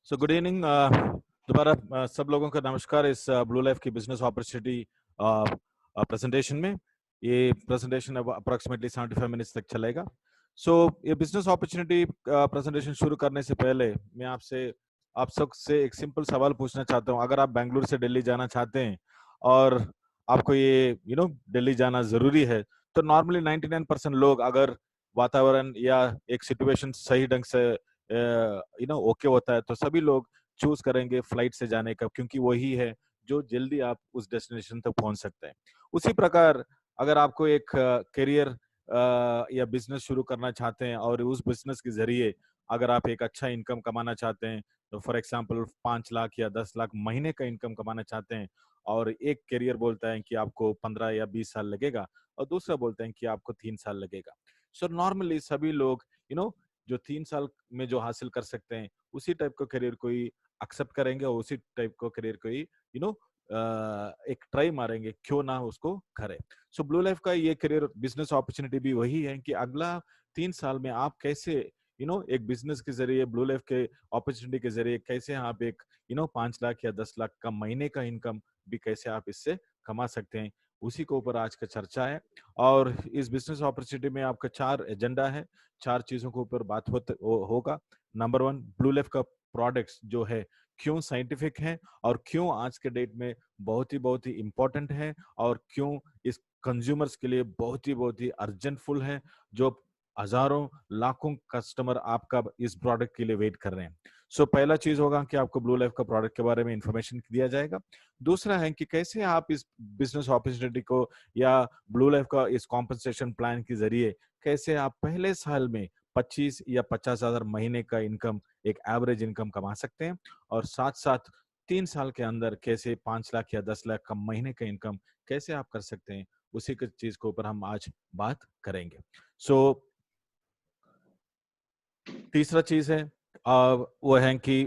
So good evening. दोबारा सब लोगों का नमस्कार इस ब्लू लाइफ की बिजनेस अपॉर्चुनिटी प्रेजेंटेशन में। ये प्रेजेंटेशन अब अप्रोक्सीमेटली 75 मिनट्स तक चलेगा। सो ये बिजनेस अपॉर्चुनिटी प्रेजेंटेशन शुरू करने से पहले मैं आप सब से एक सिंपल सवाल पूछना चाहता हूँ। अगर आप बेंगलुरु से दिल्ली जाना चाहते हैं और आपको ये दिल्ली जाना जरूरी है, तो नॉर्मली 99% लोग, अगर वातावरण या एक सिचुएशन सही ढंग से ओके होता है, तो सभी लोग चूज करेंगे फ्लाइट से जाने का, क्योंकि वही है जो जल्दी आप उस डेस्टिनेशन तक पहुंच सकते हैं। उसी प्रकार अगर आपको एक करियर या बिजनेस शुरू करना चाहते हैं और उस बिजनेस के जरिए अगर आप एक अच्छा इनकम कमाना चाहते हैं, तो फॉर एग्जांपल 5 लाख या 10 लाख महीने का इनकम कमाना चाहते हैं, और एक करियर बोलता है कि आपको 15 या 20 साल लगेगा और दूसरा बोलता है कि आपको 3 साल लगेगा। सो नॉर्मली सभी लोग जो 3 साल में जो हासिल कर सकते हैं उसी टाइप का करियर को ही एक्सेप्ट करेंगे और उसी टाइप का करियर को ही एक ट्राई मारेंगे, क्यों ना उसको करें। सो ब्लू लाइफ का ये करियर बिजनेस अपॉर्चुनिटी भी वही है कि अगला 3 साल में आप कैसे एक बिजनेस के जरिए, ब्लू लाइफ के अपॉर्चुनिटी के जरिए कैसे आप एक 5 लाख या 10 लाख का महीने का इनकम भी कैसे आप इससे कमा सकते हैं, उसी के ऊपर आज का चर्चा है। और इस बिजनेस अपॉर्चुनिटी में आपका 4 एजेंडा है, 4 चीजों के ऊपर बात होगा। नंबर 1, ब्लू लाइफ का प्रोडक्ट्स जो है क्यों साइंटिफिक है और क्यों आज के डेट में बहुत ही इंपॉर्टेंट है, और क्यों इस कंज्यूमर्स के लिए बहुत ही अर्जेंटफुल है, जो हजारों लाखों कस्टमर आपका इस प्रोडक्ट के लिए वेट कर रहे हैं। सो पहला चीज होगा कि आपको ब्लू लाइफ का प्रोडक्ट के बारे में इंफॉर्मेशन दिया जाएगा। दूसरा है कि कैसे आप इस बिजनेस अपॉर्चुनिटी को या ब्लू लाइफ का इस कॉम्पनसेशन प्लान के जरिए कैसे आप पहले साल में 25 या 50 हजार महीने का इनकम, एक एवरेज इनकम कमा सकते हैं, और साथ साथ 3 साल के अंदर कैसे 5 लाख या 10 लाख का महीने का इनकम कैसे आप कर सकते हैं, उसी के चीज के ऊपर हम आज बात करेंगे। सो तीसरा चीज है वो है कि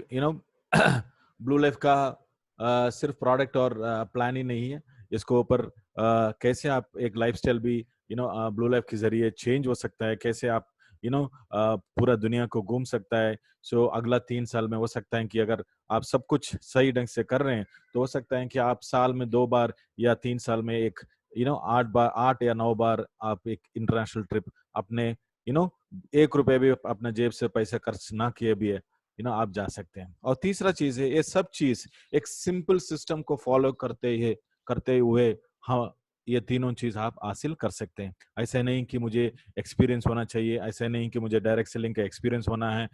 ब्लू लाइफ का सिर्फ प्रोडक्ट और प्लान ही नहीं है, इसके ऊपर कैसे आप एक लाइफस्टाइल भी ब्लू लाइफ के जरिए चेंज हो सकता है, कैसे आप पूरा दुनिया को घूम सकता है। सो अगला 3 साल में हो सकता है कि अगर आप सब कुछ सही ढंग से कर रहे हैं, तो हो सकता है कि आप साल में 2 बार या 3 साल में एक 8 या 9 बार आप एक इंटरनेशनल ट्रिप अपने यू नो 1 रुपए भी अपने जेब से पैसा खर्च ना किए भी है आप जा सकते हैं। और तीसरा चीज है, ये सब चीज एक सिंपल सिस्टम को फॉलो करते हुए, हाँ, ये तीनों चीज आप हासिल कर सकते हैं। ऐसा नहीं कि मुझे एक्सपीरियंस होना चाहिए, ऐसा नहीं कि मुझे डायरेक्ट सेलिंग का एक्सपीरियंस होना है,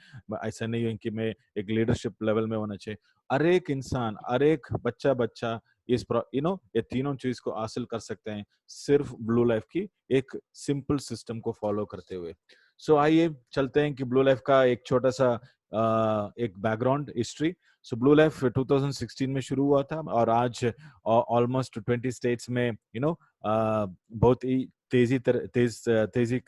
ऐसा नहीं है कि मैं एक लीडरशिप लेवल में होना चाहिए। हर एक इंसान, हर एक बच्चा ये तीनों चीज को हासिल कर सकते हैं सिर्फ ब्लू लाइफ की एक सिंपल सिस्टम को फॉलो करते हुए। सो आइए चलते हैं कि ब्लू लाइफ का एक छोटा सा एक बैकग्राउंड हिस्ट्री। सो ब्लू लाइफ 2016 में शुरू हुआ था और आज ऑलमोस्ट 20 स्टेट्स में बहुत ही तेजी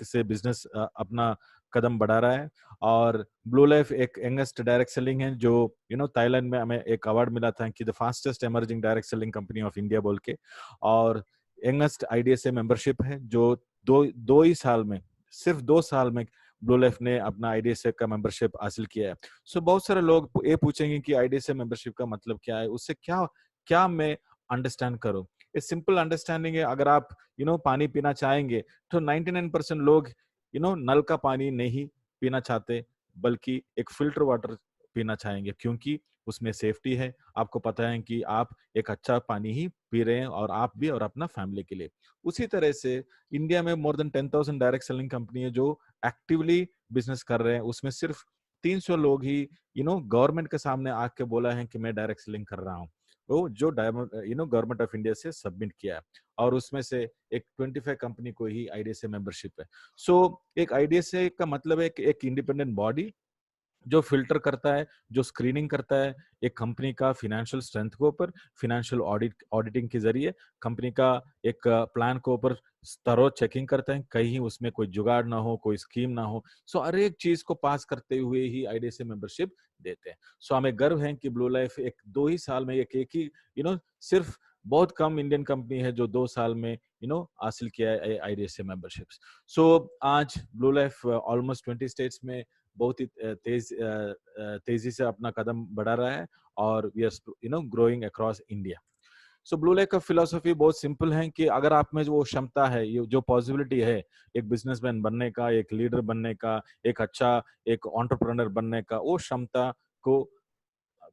से बिजनेस अपना कदम बढ़ा रहा है। और ब्लू लाइफ एक यंगेस्ट डायरेक्ट सेलिंग है, जो थाईलैंड में हमें एक अवार्ड मिला था कि the fastest emerging direct selling company of India बोल के। और यंगेस्ट आईडीएसए मेंबरशिप है, जो दो ही साल में, सिर्फ 2 साल में ब्लू लाइफ ने अपना आईडीएसए का मेंबरशिप हासिल किया है। सो बहुत सारे लोग ये पूछेंगे कि आईडीएसए मेंबरशिप का मतलब क्या है, उससे क्या क्या मैं अंडरस्टैंड करूं। ये सिंपल अंडरस्टैंडिंग है। अगर आप पानी पीना चाहेंगे, तो 99% लोग नल का पानी नहीं पीना चाहते, बल्कि एक फिल्टर वाटर पीना चाहेंगे, क्योंकि उसमें सेफ्टी है। आपको पता है कि आप एक अच्छा पानी ही पी रहे हैं, और आप भी और अपना फैमिली के लिए। उसी तरह से इंडिया में more than 10,000 direct selling company है जो एक्टिवली बिजनेस कर रहे हैं। उसमें सिर्फ 300 लोग ही गवर्नमेंट के सामने आके बोला है कि मैं डायरेक्ट सेलिंग कर रहा हूँ, वो जो गवर्नमेंट ऑफ इंडिया से सबमिट किया है। और उसमें से एक 25 कंपनी को ही आईडीएसए मेंबरशिप है। सो एक आईडीएसए का मतलब है कि एक इंडिपेंडेंट बॉडी जो फिल्टर करता है, जो स्क्रीनिंग करता है एक कंपनी का फिनेंशियल स्ट्रेंथ के ऊपर, फिनेंशियल ऑडिटिंग के जरिए कंपनी का एक प्लान के ऊपर थरो चेकिंग करते हैं, कहीं उसमें कोई जुगाड़ ना हो, कोई स्कीम ना हो। सो हर एक चीज को पास करते हुए ही आईडीएसए मेंबरशिप देते हैं। सो हमें गर्व है कि ब्लू लाइफ एक 2 ही साल में एक ही सिर्फ बहुत कम इंडियन कंपनी है जो 2 साल में हासिल किया है आईडीएसए मेंबरशिप्स। सो आज ब्लू लाइफ ऑलमोस्ट 20 स्टेट्स में बहुत ही तेजी से अपना कदम बढ़ा रहा है, और we are growing across India. So blue life का फिलोसफी बहुत सिंपल है कि अगर आप में जो वो क्षमता है, ये जो पॉसिबिलिटी है एक बिजनेसमैन बनने का, एक लीडर बनने का, एक अच्छा एक एंटरप्रेन्योर बनने का, वो क्षमता को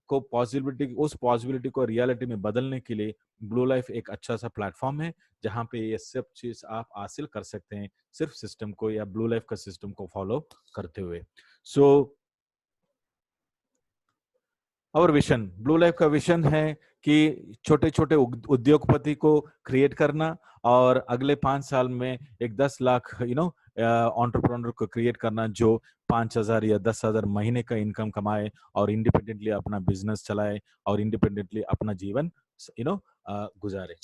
उस पॉसिबिलिटी को रियलिटी में बदलने के लिए ब्लू लाइफ एक अच्छा सा प्लेटफॉर्म है, जहां पे ये सब चीज आप हासिल कर सकते हैं सिर्फ सिस्टम को या ब्लू लाइफ का सिस्टम को फॉलो करते हुए। सो और विजन, ब्लू लाइफ का विजन है कि छोटे छोटे उद्योगपति को क्रिएट करना, और अगले 5 साल में एक 10 लाख एंटरप्रेन्योर को क्रिएट करना, जो 5,000 या 10,000 महीने का इनकम कमाए और इंडिपेंडेंटली अपना बिजनेस चलाए और इंडिपेंडेंटली अपना जीवन गुजारे।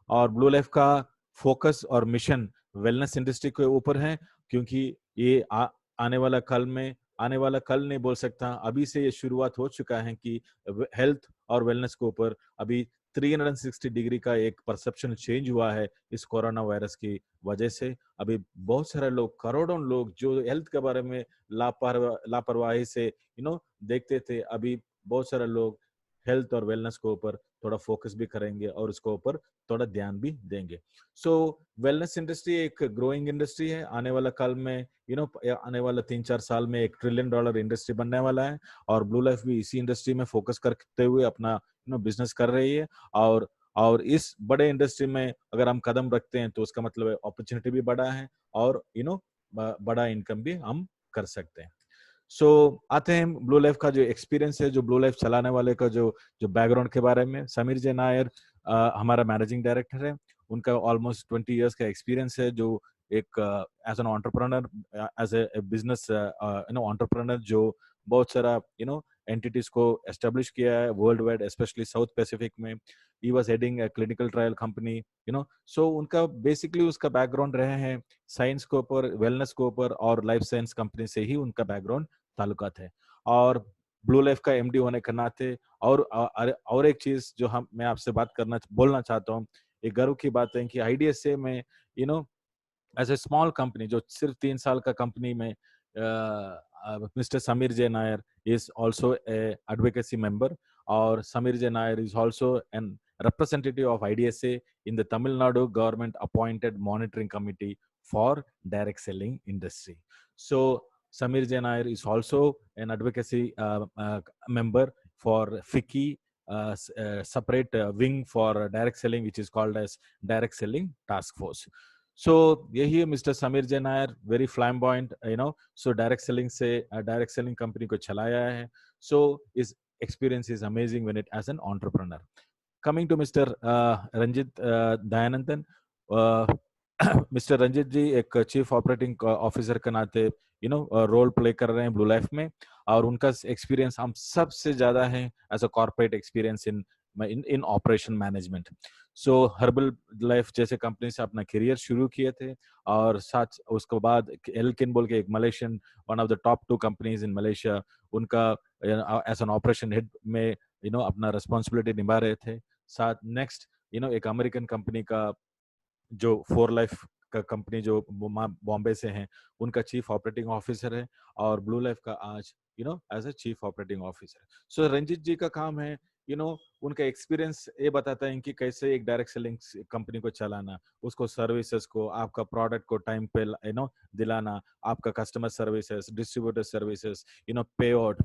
और ब्लू लाइफ का फोकस और मिशन वेलनेस इंडस्ट्री के ऊपर है, क्योंकि ये आने वाला कल नहीं बोल सकता, अभी से ये शुरुआत हो चुका है कि हेल्थ और वेलनेस के ऊपर अभी 360 डिग्री का एक परसेप्शन चेंज हुआ है इस कोरोना वायरस की वजह से। अभी बहुत सारे लोग, करोड़ों लोग जो हेल्थ के बारे में लापरवाही से देखते थे, अभी बहुत सारे लोग हेल्थ और वेलनेस के ऊपर थोड़ा फोकस भी करेंगे और उसके ऊपर थोड़ा ध्यान भी देंगे। सो वेलनेस इंडस्ट्री एक ग्रोइंग इंडस्ट्री है, आने वाला काल में आने वाला 3-4 साल में $1 ट्रिलियन इंडस्ट्री बनने वाला है, और ब्लू लाइफ भी इसी इंडस्ट्री में फोकस करते हुए अपना बिजनेस कर रही है। और इस बड़े इंडस्ट्री में अगर हम कदम रखते हैं तो उसका मतलब अपॉर्चुनिटी भी बड़ा है, और बड़ा इनकम भी हम कर सकते हैं। सो आते हैं ब्लू लाइफ का जो एक्सपीरियंस है, जो ब्लू लाइफ चलाने वाले का जो जो बैकग्राउंड के बारे में। समीर जे नायर हमारा मैनेजिंग डायरेक्टर है, उनका ऑलमोस्ट 20 इयर्स का एक्सपीरियंस है, जो एक as an entrepreneur, as a business entrepreneur, जो बहुत सारा एंटिटीज को एस्टेब्लिश किया है world wide, specially South Pacific में। He was heading a clinical trial company, so उनका बेसिकली उसका बैकग्राउंड रहे हैं साइंस के ऊपर, वेलनेस के ऊपर, और लाइफ साइंस कंपनी से ही उनका बैकग्राउंड ताल्लुकात है। और ब्लू लाइफ का एमडी होने के नाते, और एक चीज जो मैं आपसे बोलना चाहता हूँ, एक गर्व की बात है कि आईडीएसए में एज ए स्मॉल कंपनी, जो सिर्फ 3 साल का कंपनी में, mister Sameer J Nair is also a advocacy member, और Sameer J Nair is also an representative of IDSA in the Tamil Nadu government appointed monitoring committee for direct selling industry. So Samir Jain Nair is also an advocacy member for FICCI, separate wing for direct selling, which is called as direct selling task force. So यही है mister Sameer J Nair, very flamboyant, so direct selling company को चलाया है। सो इस experience is amazing when it as an entrepreneur. Coming to Mr. Ranjit Dayanandan, mister Ranjit ji एक chief operating officer के नाते role play कर रहे हैं ब्लू लाइफ में, और उनका एक्सपीरियंस हम सबसे ज्यादा है as a corporate experience in operation management. So Herbalife जैसे कंपनी से अपना करियर शुरू किए थे, और साथ उसके बाद एल्किन बोल के एक Malaysian, one of the top 2 companies in Malaysia, उनका एज एन ऑपरेशन हेड में अपना रिस्पॉन्सिबिलिटी निभा रहे थे। साथ नेक्स्ट एक अमेरिकन कंपनी का जो 4 लाइफ का कंपनी जो बॉम्बे से है, उनका चीफ ऑपरेटिंग ऑफिसर है, और ब्लू लाइफ का आज as a chief operating officer. So Ranjit ji का काम है उनका एक्सपीरियंस ये बताता है कि कैसे एक डायरेक्ट सेलिंग कंपनी को चलाना, उसको सर्विसेज को, आपका प्रोडक्ट को टाइम पे दिलाना, आपका कस्टमर सर्विसेज, डिस्ट्रीब्यूटर सर्विसेज, पे आउट,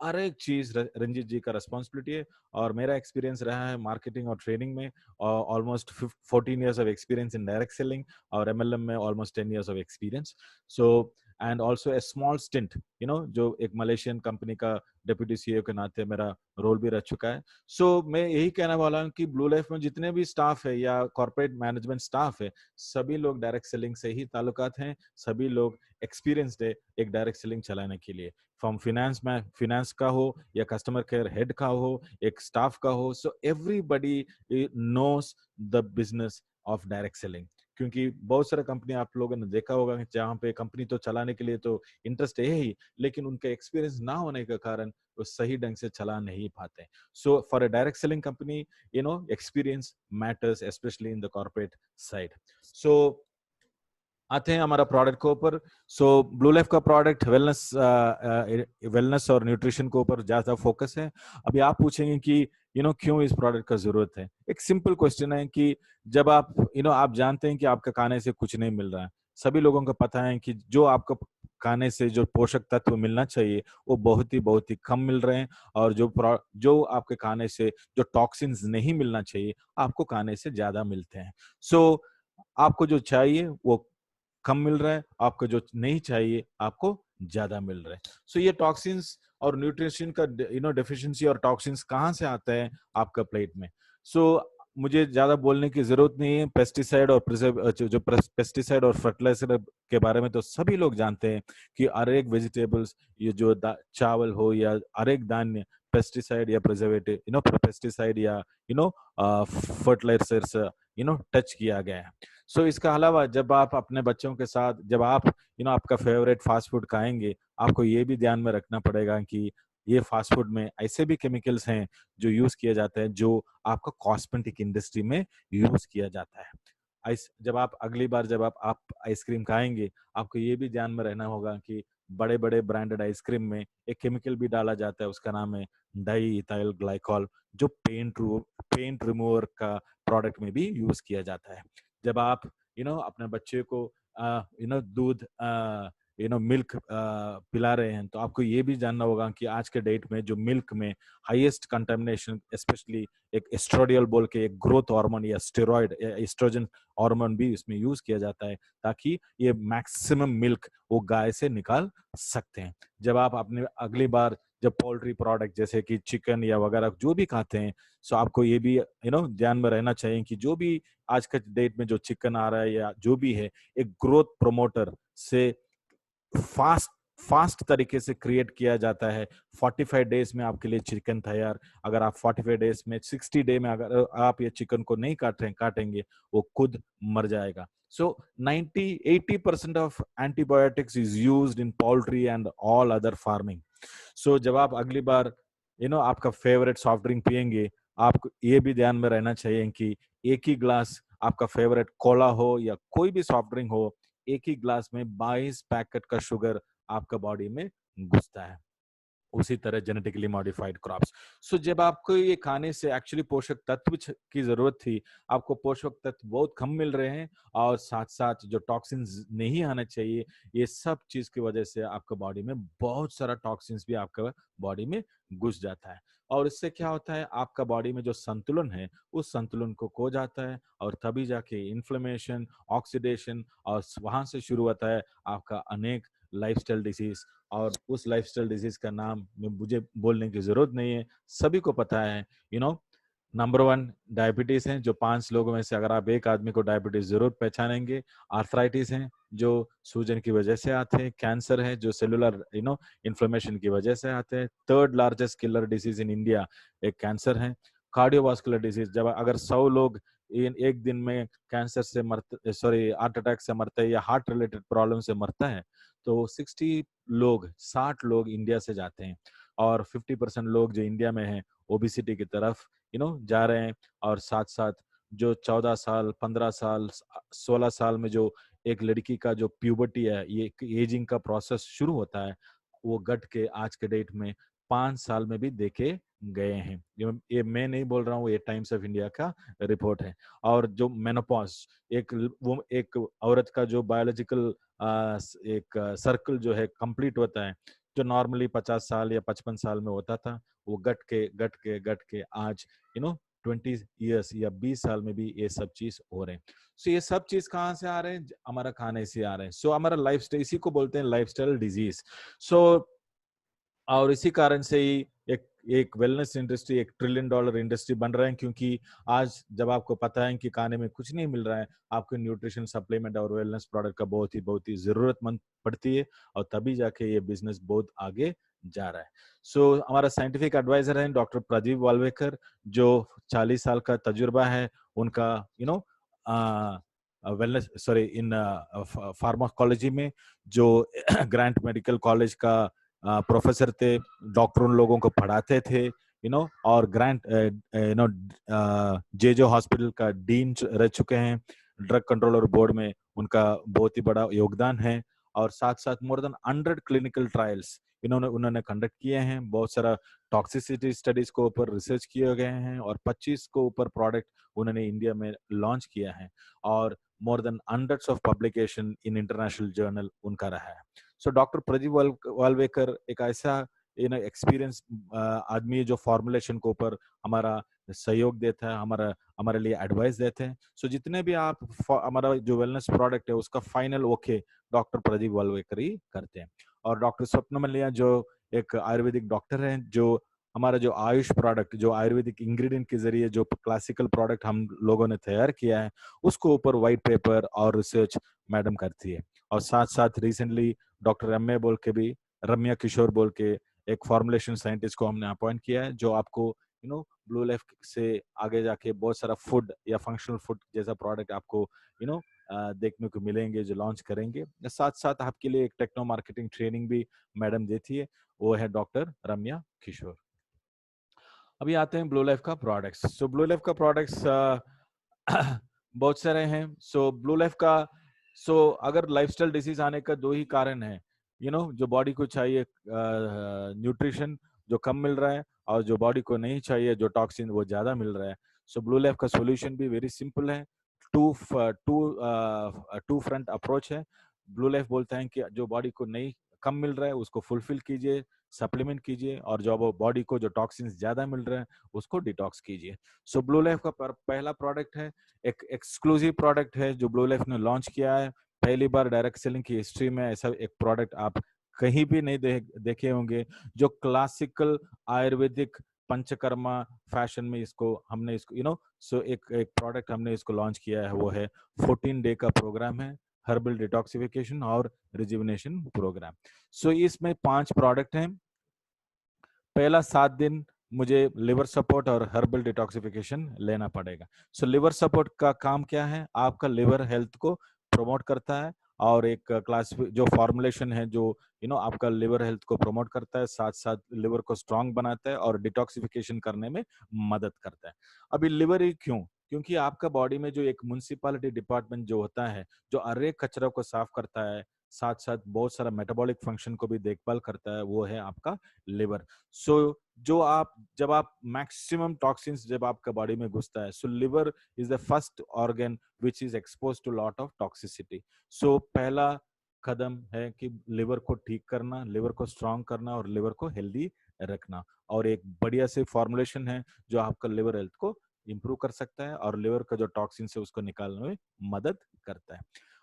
हर एक चीज रंजित जी का रिस्पॉन्सिबिलिटी है। और मेरा एक्सपीरियंस रहा है मार्केटिंग और ट्रेनिंग में, almost 14 years of experience in direct selling, और MLM में almost 10 years of experience. So and also a small stint, जो एक मलेशियन कंपनी का डिप्यूटी सीईओ के नाते मेरा रोल भी रह चुका है। सो मैं यही कहने वाला हूँ कि ब्लू लाइफ में जितने भी स्टाफ है या कॉर्पोरेट मैनेजमेंट स्टाफ है, सभी लोग डायरेक्ट सेलिंग से ही ताल्लुकात हैं, सभी लोग एक्सपीरियंस्ड है एक डायरेक्ट सेलिंग चलाने के लिए। फ्रॉम फिनेंस का हो या कस्टमर केयर हेड का हो, एक स्टाफ का हो, so everybody knows the business of direct selling. क्योंकि बहुत सारा कंपनी आप लोगों ने देखा होगा कि जहाँ पे कंपनी तो चलाने के लिए तो इंटरेस्ट है ही, लेकिन उनका एक्सपीरियंस ना होने के कारण वो सही ढंग से चला नहीं पाते। So for a direct selling company, experience matters specially in the corporate side. So आते हैं हमारा प्रोडक्ट के ऊपर। सो ब्लू लाइफ का प्रोडक्ट वेलनेस और न्यूट्रिशन के ऊपर ज्यादा फोकस है। अभी आप पूछेंगे कि क्यों इस प्रोडक्ट का जरूरत है। एक सिंपल क्वेश्चन है कि जब आप आप जानते हैं कि आपका खाने से कुछ नहीं मिल रहा है। सभी लोगों को पता है कि जो आपको खाने से जो पोषक तत्व मिलना चाहिए वो बहुत ही कम मिल रहे हैं, और जो आपके खाने से जो टॉक्सिन्स नहीं मिलना चाहिए आपको खाने से ज्यादा मिलते हैं। सो आपको जो चाहिए वो कम मिल रहा है, आपको जो नहीं चाहिए आपको ज्यादा मिल रहा है। सो ये टॉक्सिन्स और न्यूट्रिशन का डेफिशिएंसी और टॉक्सिन्स कहाँ से आता है आपका प्लेट में। सो मुझे ज्यादा बोलने की जरूरत नहीं है। पेस्टिसाइड और जो पेस्टिसाइड और फर्टिलाइजर के बारे में तो सभी लोग जानते हैं कि हर एक वेजिटेबल्स, ये जो चावल हो या हर एक धान्य पेस्टिसाइड या प्रिजर्वेटिव पेस्टिसाइड या फर्टिलाइजर से टच किया गया है। सो इसका अलावा जब आप अपने बच्चों के साथ जब आप आपका फेवरेट फास्ट फूड खाएंगे, आपको ये भी ध्यान में रखना पड़ेगा कि ये फास्ट फूड में ऐसे भी केमिकल्स हैं जो यूज किए जाते हैं, जो आपका कॉस्मेटिक इंडस्ट्री में यूज किया जाता है। जब आप अगली बार जब आप आइसक्रीम खाएंगे, आपको ये भी ध्यान में रहना होगा कि बड़े बड़े ब्रांडेड आइसक्रीम में एक केमिकल भी डाला जाता है, उसका नाम है डाई इथाइल ग्लाइकॉल, जो पेंट रिमूवर का प्रोडक्ट में भी यूज किया जाता है। जब आप अपने बच्चे को दूध मिल्क पिला रहे हैं, तो आपको ये भी जानना होगा कि आज के डेट में जो मिल्क में हाईएस्ट कंटामिनेशन, स्पेशली एक एस्ट्रोडियल बोल के एक ग्रोथ हार्मोन या स्टेरॉइड या एस्ट्रोजन हार्मोन भी इसमें यूज किया जाता है, ताकि ये मैक्सिमम मिल्क वो गाय से निकाल सकते हैं। जब आप अपने अगली बार जब पोल्ट्री प्रोडक्ट जैसे कि चिकन या वगैरह जो भी खाते हैं, सो आपको ये भी ध्यान में रहना चाहिए कि जो भी आज के डेट में जो चिकन आ रहा है या जो भी है, एक ग्रोथ प्रमोटर से फास्ट फास्ट तरीके से क्रिएट किया जाता है। 45 डेज में आपके लिए चिकन तैयार। अगर आप 45 डेज में 60 डे में अगर आप ये चिकन को नहीं काटेंगे, वो खुद मर जाएगा। So 90-80% of antibiotics is used in poultry and all other farming. So जब आप अगली बार आपका फेवरेट सॉफ्ट ड्रिंक पियेंगे, आपको ये भी ध्यान में रहना चाहिए कि एक ही ग्लास आपका फेवरेट कोला हो या कोई भी सॉफ्ट ड्रिंक हो, एक ही ग्लास में 22 पैकेट का शुगर आपका बॉडी में घुसता है। उसी तरह जेनेटिकली मॉडिफाइड क्रॉप्स। सो जब आपको ये खाने से एक्चुअली पोषक तत्व की जरूरत थी, आपको पोषक तत्व बहुत कम मिल रहे हैं, और साथ साथ जो टॉक्सिन्स नहीं आना चाहिए, ये सब चीज की वजह से आपका बॉडी में बहुत सारा टॉक्सिन्स भी आपका बॉडी में घुस जाता है। और इससे क्या होता है, आपका बॉडी में जो संतुलन है उस संतुलन को खो जाता है, और तभी जाके इन्फ्लेमेशन, ऑक्सीडेशन, और वहां से शुरू होता है आपका अनेक लाइफस्टाइल डिसीज। और उस लाइफस्टाइल डिजीज का नाम में मुझे बोलने की जरूरत नहीं है, सभी को पता है। नंबर 1 डायबिटीज है, जो 5 लोगों में से अगर आप एक आदमी को डायबिटीज जरूर पहचानेंगे। आर्थराइटिस है, जो सूजन की वजह से आते हैं। कैंसर है, जो सेलुलर इन्फ्लेमेशन की वजह से आते हैं। Third largest killer disease in India एक कैंसर है। कार्डियोवास्कुलर डिजीज, जब अगर 100 लोग एक दिन में कैंसर से मरते, सॉरी हार्ट अटैक से मरते हैं या हार्ट रिलेटेड प्रॉब्लम से मरता है, तो 60 लोग इंडिया से जाते हैं। और 50% लोग जो इंडिया में हैं ओबिसिटी की तरफ जा रहे हैं। और साथ साथ जो 14 साल, 15 साल, 16 साल में जो एक लड़की का जो प्यूबर्टी है, ये एजिंग का प्रोसेस शुरू होता है, वो घट के आज के डेट में 5 साल में भी देखे गए हैं। ये मैं नहीं बोल रहा हूँ, ये टाइम्स ऑफ इंडिया का रिपोर्ट है। और जो मेनोपॉज, एक औरत का जो बायोलॉजिकल एक सर्कल जो है कंप्लीट होता है, जो नॉर्मली 50 साल या 55 साल में होता था, वो घट के आज 20 इयर्स या 20 साल में भी ये सब चीज हो रहे हैं। सो ये सब चीज कहाँ से आ रहे हैं, हमारा खाने से आ रहे हैं। सो हमारा लाइफस्टाइल, इसी को बोलते हैं लाइफस्टाइल डिजीज। सो और इसी कारण से ही एक एक वेलनेस इंडस्ट्री एक $1 ट्रिलियन इंडस्ट्री बन रहा है, क्योंकि आज जब आपको पता है कि खाने में कुछ नहीं मिल रहा है, आपको न्यूट्रिशन सप्लीमेंट और वेलनेस प्रोडक्ट का बहुत ही जरूरतमंद पड़ती है, और तभी जाके ये बिजनेस बहुत आगे जा रहा है। सो हमारा साइंटिफिक एडवाइजर है डॉक्टर प्रदीप वाल्वेकर, जो 40 साल का तजुर्बा है उनका। वेलनेस सॉरी इन फार्माकोलॉजी में जो ग्रांट मेडिकल कॉलेज का प्रोफेसर थे, डॉक्टर उन लोगों को पढ़ाते थे, और ग्रांट जे हॉस्पिटल का डीन रह चुके हैं। ड्रग कंट्रोलर बोर्ड में उनका बहुत ही बड़ा योगदान है। और साथ साथ मोर देन 100 क्लिनिकल ट्रायल्स उन्होंने कंडक्ट किए हैं। बहुत सारा टॉक्सिसिटी स्टडीज को ऊपर रिसर्च किए गए हैं, और 25 को ऊपर प्रोडक्ट उन्होंने इंडिया में लॉन्च किया है, और more than hundreds of publication in international journal उनका रहा है। सो डॉक्टर प्रदीप वालवेकर एक ऐसा एक्सपीरियंस आदमी है जो फॉर्मुलेशन के ऊपर हमारा सहयोग देता है, हमारे लिए एडवाइस देते हैं। सो जितने भी आप हमारा जो वेलनेस प्रोडक्ट है उसका फाइनल ओके डॉक्टर प्रदीप वालवेकर ही करते हैं। और डॉक्टर स्वप्न मल्लिया जो एक आयुर्वेदिक डॉक्टर हैं, जो हमारा जो आयुष प्रोडक्ट, जो आयुर्वेदिक इंग्रेडिएंट के जरिए जो क्लासिकल प्रोडक्ट हम लोगों ने तैयार किया है, उसको ऊपर व्हाइट पेपर और रिसर्च मैडम करती है। और साथ साथ रिसेंटली डॉक्टर रम्या किशोर बोल के एक फॉर्मुलेशन साइंटिस्ट को हमने अपॉइंट किया है, जो आपको ब्लू लाइफ से आगे जाके बहुत सारा फूड या फंक्शनल फूड जैसा प्रोडक्ट आपको देखने को मिलेंगे, जो लॉन्च करेंगे। साथ साथ आपके लिए एक टेक्नो मार्केटिंग ट्रेनिंग भी मैडम देती है, वो है डॉक्टर रम्या किशोर। अभी आते हैं ब्लू लाइफ का प्रोडक्ट्स। सो ब्लू लाइफ का प्रोडक्ट्स बहुत सारे हैं। सो ब्लू लाइफ का अगर लाइफस्टाइल डिसीज आने का दो ही कारण है, जो बॉडी को चाहिए न्यूट्रिशन जो कम मिल रहा है, और जो बॉडी को नहीं चाहिए जो टॉक्सिन वो ज्यादा मिल रहा है। सो ब्लू लाइफ का सॉल्यूशन भी वेरी सिंपल है। टू फ्रंट अप्रोच है। ब्लू लाइफ बोलता है कि जो बॉडी को नहीं कम मिल रहा है उसको फुलफिल कीजिए, सप्लीमेंट कीजिए, और जो बॉडी को जो टॉक्सिन्स ज्यादा मिल रहे हैं उसको डिटॉक्स कीजिए। सो ब्लू लाइफ का पहला प्रोडक्ट है, एक एक्सक्लूसिव प्रोडक्ट है जो ब्लू लाइफ ने लॉन्च किया है। पहली बार डायरेक्ट सेलिंग की हिस्ट्री में ऐसा एक प्रोडक्ट आप कहीं भी नहीं देखे होंगे, जो क्लासिकल आयुर्वेदिक पंचकर्मा फैशन में हमने इसको एक प्रोडक्ट हमने इसको लॉन्च किया है। वो है 14 डे का प्रोग्राम है, हर्बल डिटॉक्सिफिकेशन और रिजुविनेशन प्रोग्राम। सो इसमें 5 प्रोडक्ट हैं। पहला 7 दिन मुझे लिवर सपोर्ट और हर्बल डिटॉक्सिफिकेशन लेना पड़ेगा। सो लिवर सपोर्ट का काम क्या है, आपका लिवर हेल्थ को प्रमोट करता है, और एक क्लास जो फॉर्मुलेशन है जो आपका लिवर हेल्थ को प्रमोट करता है, साथ साथ लिवर को स्ट्रांग बनाता है और डिटॉक्सिफिकेशन करने में मदद करता है। अभी लिवर ही क्यों? क्योंकि आपका बॉडी में जो एक म्युनिसिपैलिटी डिपार्टमेंट जो होता है, जो अरे कचरा को साफ करता है, साथ साथ बहुत सारा मेटाबॉलिक फंक्शन को भी देखभाल करता है, वो है आपका लिवर। सो जब आप मैक्सिमम टॉक्सिन्स जब आपका बॉडी में घुसता है, so liver is the first organ which is expose to lot of toxicity. So पहला कदम है कि लिवर को ठीक करना, लिवर को स्ट्रांग करना और लिवर को हेल्दी रखना। और एक बढ़िया से फॉर्मुलेशन है जो आपका लिवर हेल्थ को इंप्रूव कर सकता है और लिवर का जो टॉक्सिन है उसको निकालने में मदद करता है।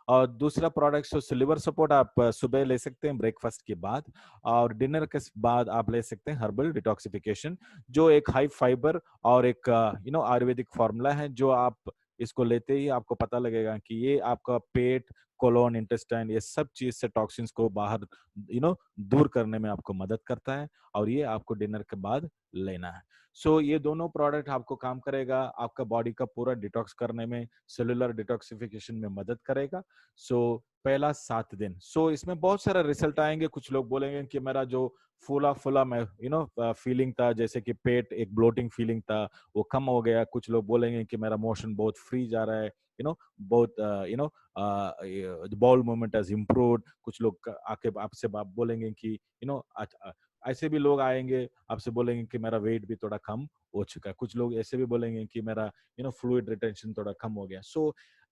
और दूसरा प्रोडक्ट लिवर सपोर्ट आप सुबह ले सकते हैं ब्रेकफास्ट के बाद, और डिनर के बाद आप ले सकते हैं हर्बल डिटॉक्सिफिकेशन, जो एक हाई फाइबर और एक आयुर्वेदिक फॉर्मूला है, जो आप इसको लेते ही आपको पता लगेगा कि ये आपका पेट, कोलोन, इंटेस्टाइन, ये सब चीज से टॉक्सिन्स को बाहर दूर करने में आपको मदद करता है, और ये आपको डिनर के बाद लेना है। सो ये दोनों प्रोडक्ट आपको काम करेगा, आपका बॉडी का पूरा डिटॉक्स करने में, सेलुलर डिटॉक्सिफिकेशन में मदद करेगा। पहला 7 दिन। इसमें बहुत सारा रिजल्ट आएंगे। कुछ लोग बोलेंगे कि मेरा जो फूला फूला मैं फीलिंग था, जैसे कि पेट एक ब्लोटिंग फीलिंग था, वो कम हो गया। कुछ लोग बोलेंगे कि मेरा मोशन बहुत फ्री जा रहा है, बहुत बॉल मूवमेंट हैज इम्प्रूव्ड। कुछ लोग आके आपसे बोलेंगे कि ऐसे भी लोग आएंगे आपसे बोलेंगे कि मेरा वेट भी थोड़ा कम हो चुका है। कुछ लोग ऐसे भी बोलेंगे कि मेरा फ्लूइड रिटेंशन थोड़ा कम हो गया।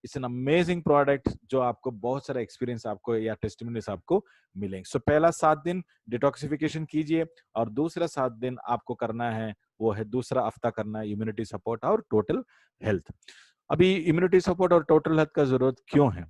इट्स एन अमेजिंग प्रोडक्ट, जो आपको बहुत सारा एक्सपीरियंस आपको या टेस्टिमोनियल्स आपको मिलेंगे। पहला 7 दिन डिटॉक्सिफिकेशन कीजिए, और दूसरा 7 दिन आपको करना है, वो है दूसरा हफ्ता करना है इम्यूनिटी सपोर्ट और टोटल हेल्थ। अभी इम्यूनिटी सपोर्ट और टोटल हेल्थ का जरूरत क्यों है?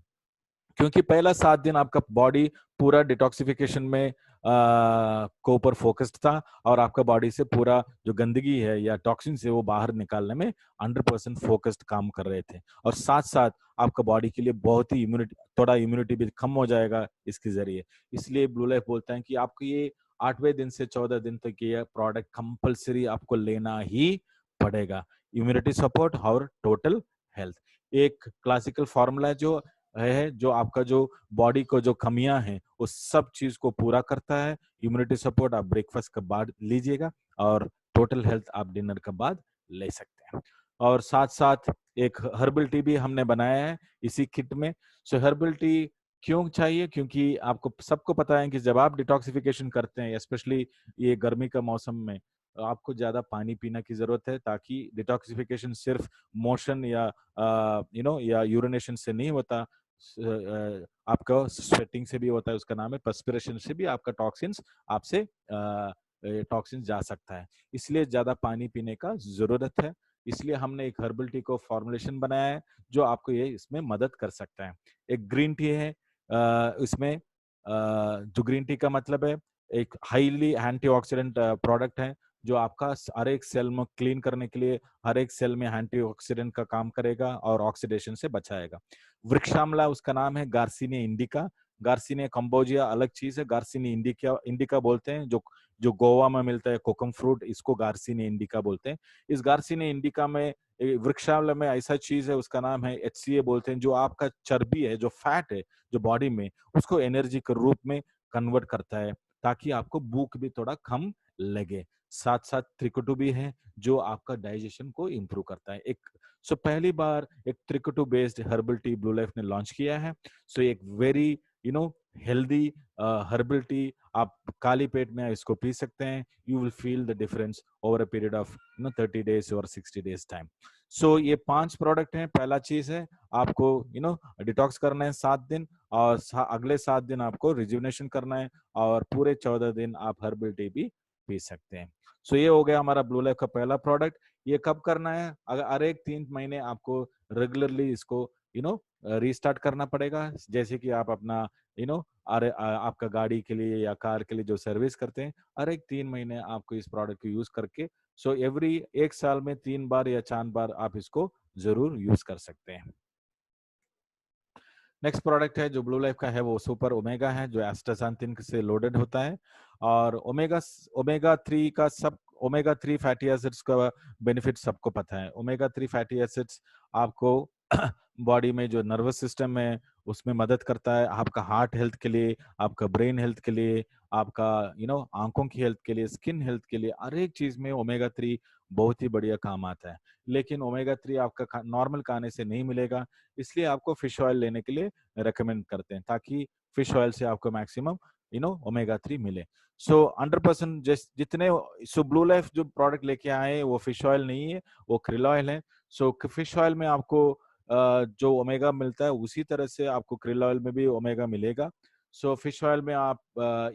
क्योंकि पहला 7 दिन आपका बॉडी पूरा डिटॉक्सिफिकेशन में को ऊपर फोकस्ड था, और आपका बॉडी से पूरा जो गंदगी है या टॉक्सिन से वो बाहर निकालने में 100% फोकस्ड काम कर रहे थे। और साथ साथ आपका बॉडी के लिए बहुत ही इम्यूनिटी भी कम हो जाएगा इसके जरिए। इसलिए ब्लू लाइफ बोलता है कि आपको ये 8वें दिन से 14 दिन तक ये प्रोडक्ट कंपल्सरी आपको लेना ही पड़ेगा, इम्यूनिटी सपोर्ट और टोटल हेल्थ। एक क्लासिकल फॉर्मूला जो है, जो आपका जो बॉडी को जो कमियां हैं उस सब चीज को पूरा करता है। इम्यूनिटी सपोर्ट आप ब्रेकफास्ट के बाद लीजिएगा और टोटल हेल्थ आप डिनर के बाद ले सकते हैं। और साथ साथ एक हर्बल टी भी हमने बनाया है इसी किट में। सो हर्बल टी क्यों चाहिए? क्योंकि आपको सबको पता है कि जब आप डिटॉक्सिफिकेशन करते हैं, स्पेशली ये गर्मी का मौसम में, आपको ज्यादा पानी पीना की जरूरत है, ताकि डिटॉक्सिफिकेशन सिर्फ मोशन या या यूरिनेशन से नहीं होता, आपका स्वेटिंग से भी होता है। उसका नाम है पर्स्पिरेशन, से भी आपका टॉक्सिन्स आपसे टॉक्सिन्स जा सकता है। इसलिए ज्यादा पानी पीने का जरूरत है। इसलिए हमने एक हर्बल टी को फॉर्मुलेशन बनाया है जो आपको ये इसमें मदद कर सकता है। एक ग्रीन टी है, इसमें जो ग्रीन टी का मतलब है एक हाईली एंटीऑक्सीडेंट प्रोडक्ट है, जो आपका हर एक सेल में क्लीन करने के लिए, हर एक सेल में एंटीऑक्सीडेंट का काम करेगा और ऑक्सीडेशन से बचाएगा। वृक्षामला उसका नाम है, गार्सिनिया इंडिका। गार्सिनिया कंबोजिया अलग चीज है, गार्सिनिया इंडिका इंडिका बोलते हैं। जो जो गोवा में मिलता है कोकम फ्रूट, इसको गार्सिनिया इंडिका बोलते हैं। इस गार्सिनिया इंडिका में, वृक्षामला में ऐसा चीज है, उसका नाम है HCA बोलते हैं, जो आपका चर्बी है, जो फैट है जो बॉडी में, उसको एनर्जी के रूप में कन्वर्ट करता है, ताकि आपको भूख भी थोड़ा कम लगे। साथ साथ त्रिकुटु भी है जो आपका डाइजेशन को इम्प्रूव करता है। एक पहली बार एक trikatu based herbal tea Blue Life ने लॉन्च किया है। एक वेरी हेल्दी हर्बल टी आप काली पेट में इसको पी सकते हैं। You will feel the difference over a period of 30 days और 60 डेज टाइम। ये 5 प्रोडक्ट हैं। पहला चीज है आपको डिटॉक्स करना है 7 दिन, और अगले 7 दिन आपको रिजुवनेशन करना है, और पूरे 14 दिन आप हर्बल टी भी पी सकते हैं। ये हो गया हमारा ब्लू लाइफ का पहला प्रोडक्ट। ये कब करना है? अगर हर एक 3 महीने आपको रेगुलरली इसको रीस्टार्ट करना पड़ेगा। जैसे कि आप अपना अरे आपका गाड़ी के लिए या कार के लिए जो सर्विस करते हैं, हर एक 3 महीने आपको इस प्रोडक्ट को यूज करके, एवरी 1 साल में 3 बार या 4 बार आप इसको जरूर यूज कर सकते हैं। नेक्स्ट प्रोडक्ट है जो ब्लू लाइफ का है, वो सुपर ओमेगा है, जो एस्टाक्सांथिन से लोडेड होता है। और ओमेगा 3 का ओमेगा 3 फैटी एसिड्स का बेनिफिट सबको पता है। ओमेगा 3 फैटी एसिड्स आपको बॉडी में जो नर्वस सिस्टम है उसमें मदद करता है, आपका हार्ट हेल्थ के लिए, आपका ब्रेन हेल्थ के लिए, आपका आंखों की हेल्थ के लिए, स्किन हेल्थ के लिए, हर एक चीज में ओमेगा 3 बहुत ही बढ़िया काम आता है। लेकिन ओमेगा 3 आपका नॉर्मल खाने से नहीं मिलेगा, इसलिए आपको फिश ऑयल लेने के लिए रेकमेंड करते हैं, ताकि फिश ऑयल से आपको मैक्सिमम ओमेगा 3 मिले। 100% जितने ब्लू लाइफ जो प्रोडक्ट लेके आए वो फिश ऑयल नहीं है, वो क्रिल ऑयल है। फिश ऑयल में आपको जो ओमेगा मिलता है उसी तरह से आपको क्रिल ऑयल में भी ओमेगा मिलेगा। फिश ऑयल में आप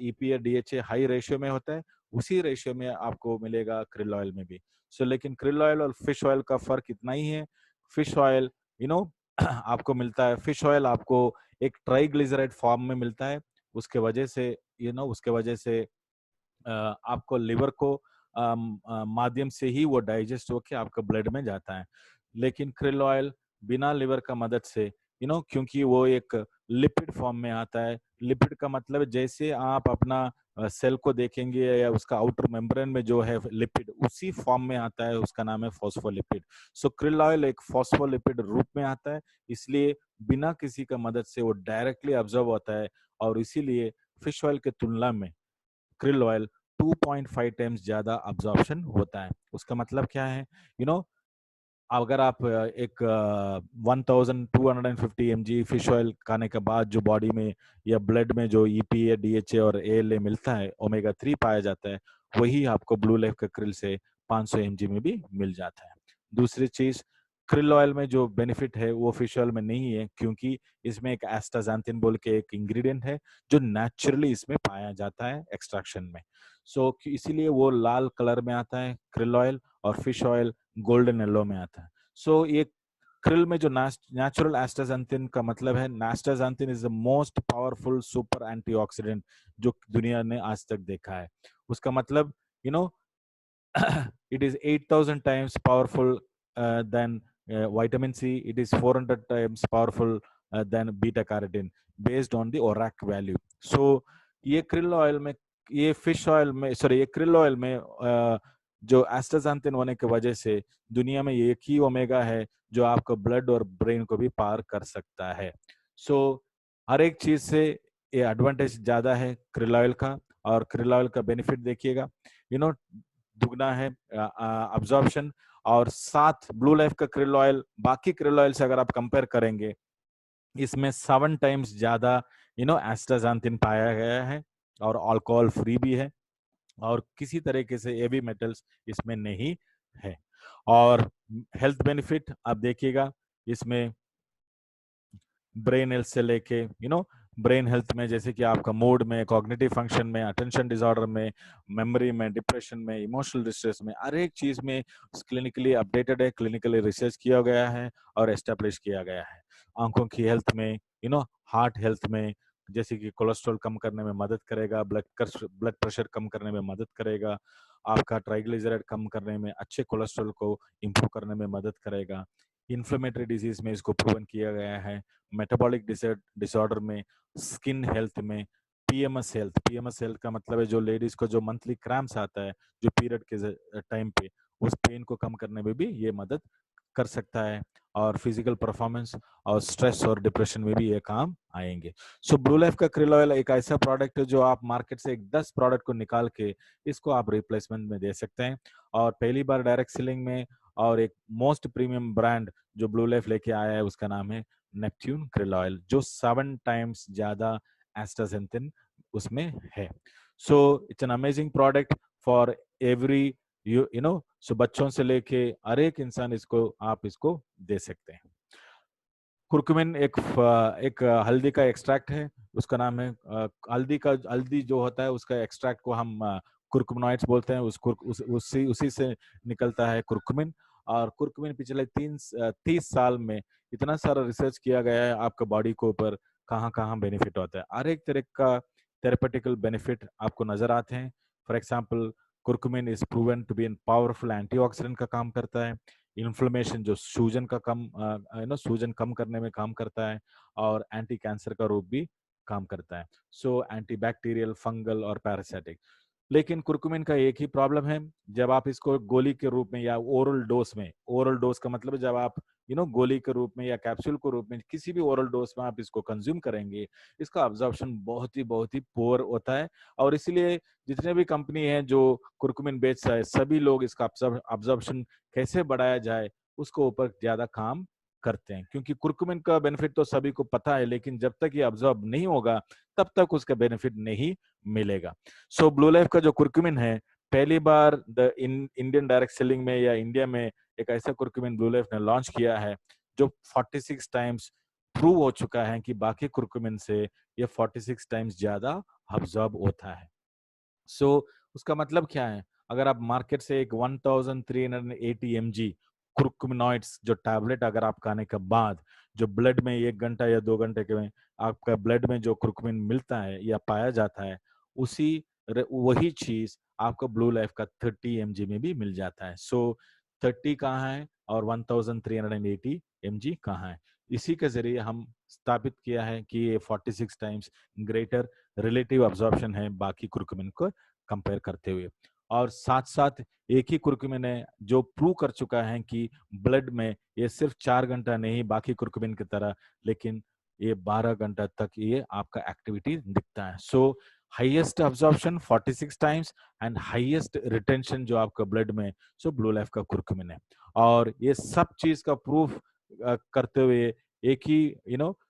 EPA DHA हाई रेशियो में होता है, उसी रेशियो में आपको मिलेगा क्रिल ऑयल में भी। लेकिन क्रिल ऑयल और फिश ऑयल का फर्क इतना ही है, फिश ऑयल आपको मिलता है, फिश ऑयल आपको एक ट्राइग्लिसराइड फॉर्म में मिलता है, उसके वजह से आपको लिवर को माध्यम से ही वो डाइजेस्ट होके आपका ब्लड में जाता है। लेकिन क्रिल ऑयल बिना लिवर का मदद से, क्योंकि वो एक लिपिड फॉर्म में आता है। लिपिड का मतलब जैसे आप अपना सेल को देखेंगे या उसका आउटर मेम्ब्रेन में जो है लिपिड उसी फॉर्म में आता है, उसका नाम है फॉस्फोलिपिड। क्रिल ऑयल एक फॉस्फोलिपिड रूप में आता है, इसलिए बिना किसी का मदद से वो डायरेक्टली ऑब्जर्व होता है, और इसीलिए फिश ऑयल के तुलना में क्रिल ऑयल 2.5 टाइम्स ज्यादा अब्जॉर्प्शन होता है। उसका मतलब क्या है? अगर आप एक 1250 mg फिश ऑयल खाने के बाद जो बॉडी में या ब्लड में जो EPA DHA और ALA मिलता है, ओमेगा 3 पाया जाता है, वही आपको ब्लू लाइफ के क्रिल से 500 mg में भी मिल जाता है। दूसरी चीज, क्रिल ऑयल में जो बेनिफिट है वो फिश ऑयल में नहीं है, क्योंकि इसमें एक एस्टाक्सांथिन बोल के एक इंग्रेडिएंट है जो नेचुरली इसमें पाया जाता है एक्सट्रैक्शन में। इसीलिए वो लाल कलर में आता है क्रिल ऑयल, और फिश ऑयल गोल्डन येलो में आता है। ये क्रिल में जो नेचुरल एस्टाक्सांथिन का मतलब है, astaxanthin is the most powerful super antioxidant जो दुनिया ने आज तक देखा है। उसका मतलब it is 8,000 times powerful than vitamin C. It is 400 times powerful than beta carotene based on the ORAC value. ये क्रिल ऑयल में, ये फिश ऑयल में, सॉरी, ये क्रिल ऑयल में जो एस्टाक्सांथिन होने की वजह से दुनिया में एक ही ओमेगा है जो आपको ब्लड और ब्रेन को भी पार कर सकता है। सो हर एक चीज से ये एडवांटेज ज्यादा है krill ऑयल का, और krill ऑयल का बेनिफिट देखिएगा, यू नो दुगना है अब्जॉर्प्शन। और साथ ब्लू लाइफ का krill ऑयल बाकी krill ऑयल से अगर आप कंपेयर करेंगे, इसमें 7 टाइम्स ज्यादा एस्टाक्सांथिन पाया गया है, और अल्कोहल फ्री भी है, और किसी तरीके से हेवी मेटल्स इसमें नहीं है। और हेल्थ बेनिफिट आप देखिएगा, इसमें ब्रेन हेल्थ से लेके ब्रेन हेल्थ में, जैसे कि आपका मूड में, कॉग्निटिव फंक्शन में, अटेंशन डिसऑर्डर में, मेमोरी में, डिप्रेशन में, इमोशनल डिस्ट्रेस में, हर एक चीज में क्लिनिकली अपडेटेड है, क्लिनिकली रिसर्च किया गया है और एस्टेब्लिश किया गया है। आंखों की हेल्थ में, हार्ट हेल्थ में, जैसे कि कोलेस्ट्रॉल कम करने में मदद करेगा, ब्लड प्रेशर कम करने में मदद करेगा, आपका ट्राइग्लिसराइड कम करने में, अच्छे कोलेस्ट्रॉल को इंप्रूव करने में मदद करेगा। इन्फ्लेमेटरी डिजीज में इसको प्रूवन किया गया है, मेटाबॉलिक डिसऑर्डर में, स्किन हेल्थ में, पीएमएस हेल्थ का मतलब है जो लेडीज को जो मंथली क्रैम्प्स आता है जो पीरियड के टाइम पे, उस पेन को कम करने में भी ये मदद कर सकता है। और फिजिकल परफॉर्मेंस और स्ट्रेस और डिप्रेशन में भी ये काम आएंगे। सो ब्लू लाइफ का krill ऑयल एक ऐसा प्रोडक्ट है जो आप मार्केट से एक 10 प्रोडक्ट को निकाल के इसको आप रिप्लेसमेंट में दे सकते हैं। और पहली बार डायरेक्ट सेलिंग में, और एक मोस्ट प्रीमियम ब्रांड जो ब्लू लाइफ लेके आया है उसका नाम है नेपट्यून krill ऑयल, जो 7 टाइम्स ज्यादा एस्टाक्सांथिन उसमें है। So it's an amazing product for every so बच्चों से लेके हर एक इंसान इसको आप इसको दे सकते हैं। कुरकुमिन एक हल्दी का एक्सट्रैक्ट है, उसका नाम है हल्दी जो होता है उसका एक्सट्रैक्ट को हम कुरकुमिनॉइड्स बोलते हैं, उसी से निकलता है कुरकुमिन। और कुरकुमिन पिछले 30 साल में इतना सारा रिसर्च किया गया है आपका बॉडी के ऊपर, कहाँ कहाँ बेनिफिट होता है, हर एक तरह का थेरेपेटिकल बेनिफिट आपको नजर आते हैं। For example, curcumin is proven to be an powerful antioxidant का काम करता है, इन्फ्लेमेशन जो सूजन कम करने में काम करता है, और एंटी कैंसर का रूप भी काम करता है। सो एंटी बैक्टीरियल, फंगल और पैरासाइटिक। लेकिन कुरकुमिन का एक ही प्रॉब्लम है, जब आप इसको गोली के रूप में या ओरल डोज का मतलब है जब आप गोली के रूप में या कैप्सूल के रूप में किसी भी ओरल डोज में आप इसको कंज्यूम करेंगे, इसका अब्जॉर्प्शन बहुत ही पुअर होता है। और इसीलिए जितने भी कंपनी है जो कुरकुमिन बेच रहा है, सभी लोग इसका अब्जॉर्प्शन कैसे बढ़ाया जाए उसको ऊपर ज्यादा काम करते हैं, क्योंकि कुरकुमिन का बेनिफिट तो सभी को पता है, लेकिन जब तक ये अब्जॉर्ब नहीं होगा तब तक उसका बेनिफिट नहीं मिलेगा। सो ब्लू लाइफ का जो कुरकुमिन है, पहली बार इंडियन डायरेक्ट सेलिंग में या इंडिया में एक ऐसा कुरकुमिन ब्लू लाइफ ने लॉन्च किया है जो 46 टाइम्स प्रूव हो चुका है कि बाकी कुरकुमिन से ये 46 टाइम्स ज्यादा अब्जॉर्ब होता है। सो उसका मतलब क्या है, अगर आप मार्केट से एक 1380 mg कुर्कुमिनॉइड्स जो टैबलेट अगर आप खाने के बाद जो ब्लड में 1 घंटा या 2 घंटे के में आपका ब्लड में जो कुर्कुमिन मिलता है या पाया जाता है, वही चीज आपको ब्लू लाइफ का 30 mg में भी मिल जाता है। सो 30 कहाँ है और 1380 mg कहाँ है, इसी के जरिए हम स्थापित किया है कि ये 46 टाइम्स ग्रेटर रिलेटिव अब्जॉर्प्शन है बाकी कुरकुमिन को कंपेयर करते हुए। और साथ साथ एक ही कुरकुमिन है जो प्रूव कर चुका है कि ब्लड में ये सिर्फ 4 घंटा नहीं बाकी कुरकुमिन की तरह, लेकिन ये 12 घंटा तक ये आपका एक्टिविटी दिखता है। सो highest absorption 46 times and highest retention जो आपका ब्लड में, सो ब्लू लाइफ का कुरकुमिन है। और ये सब चीज का प्रूफ करते हुए एक ही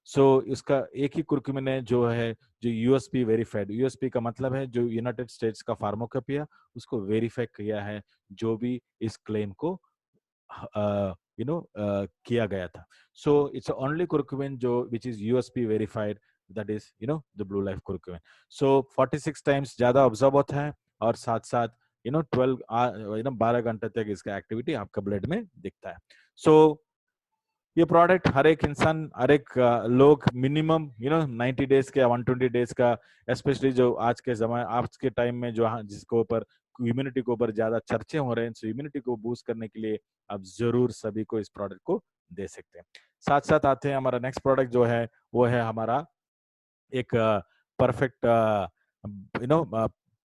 सो इसका एक ही कुरकुमिन है जो है जो यूएसपी वेरीफाइड, यूएसपी का मतलब है जो यूनाइटेड स्टेट्स का फार्माकोपिया उसको वेरीफाई किया है, जो भी इस क्लेम को किया गया था। सो इट्स ओनली कुरकुमिन जो which is USP verified, that is the blue life curcumin. So 46 times ज्यादा ऑब्जर्व होता है, और साथ साथ 12 घंटे तक इसका एक्टिविटी आपका ब्लड में दिखता है। सो ये प्रोडक्ट हर एक इंसान, हर एक लोग मिनिमम 90 डेज का, 120 डेज का, स्पेशली जो आज के टाइम में जो जिसके ऊपर इम्यूनिटी के ऊपर ज्यादा चर्चे हो रहे हैं, सो इम्यूनिटी को बूस्ट करने के लिए आप जरूर सभी को इस प्रोडक्ट को दे सकते हैं। साथ साथ आते हैं हमारा नेक्स्ट प्रोडक्ट जो है, वो है हमारा एक perfect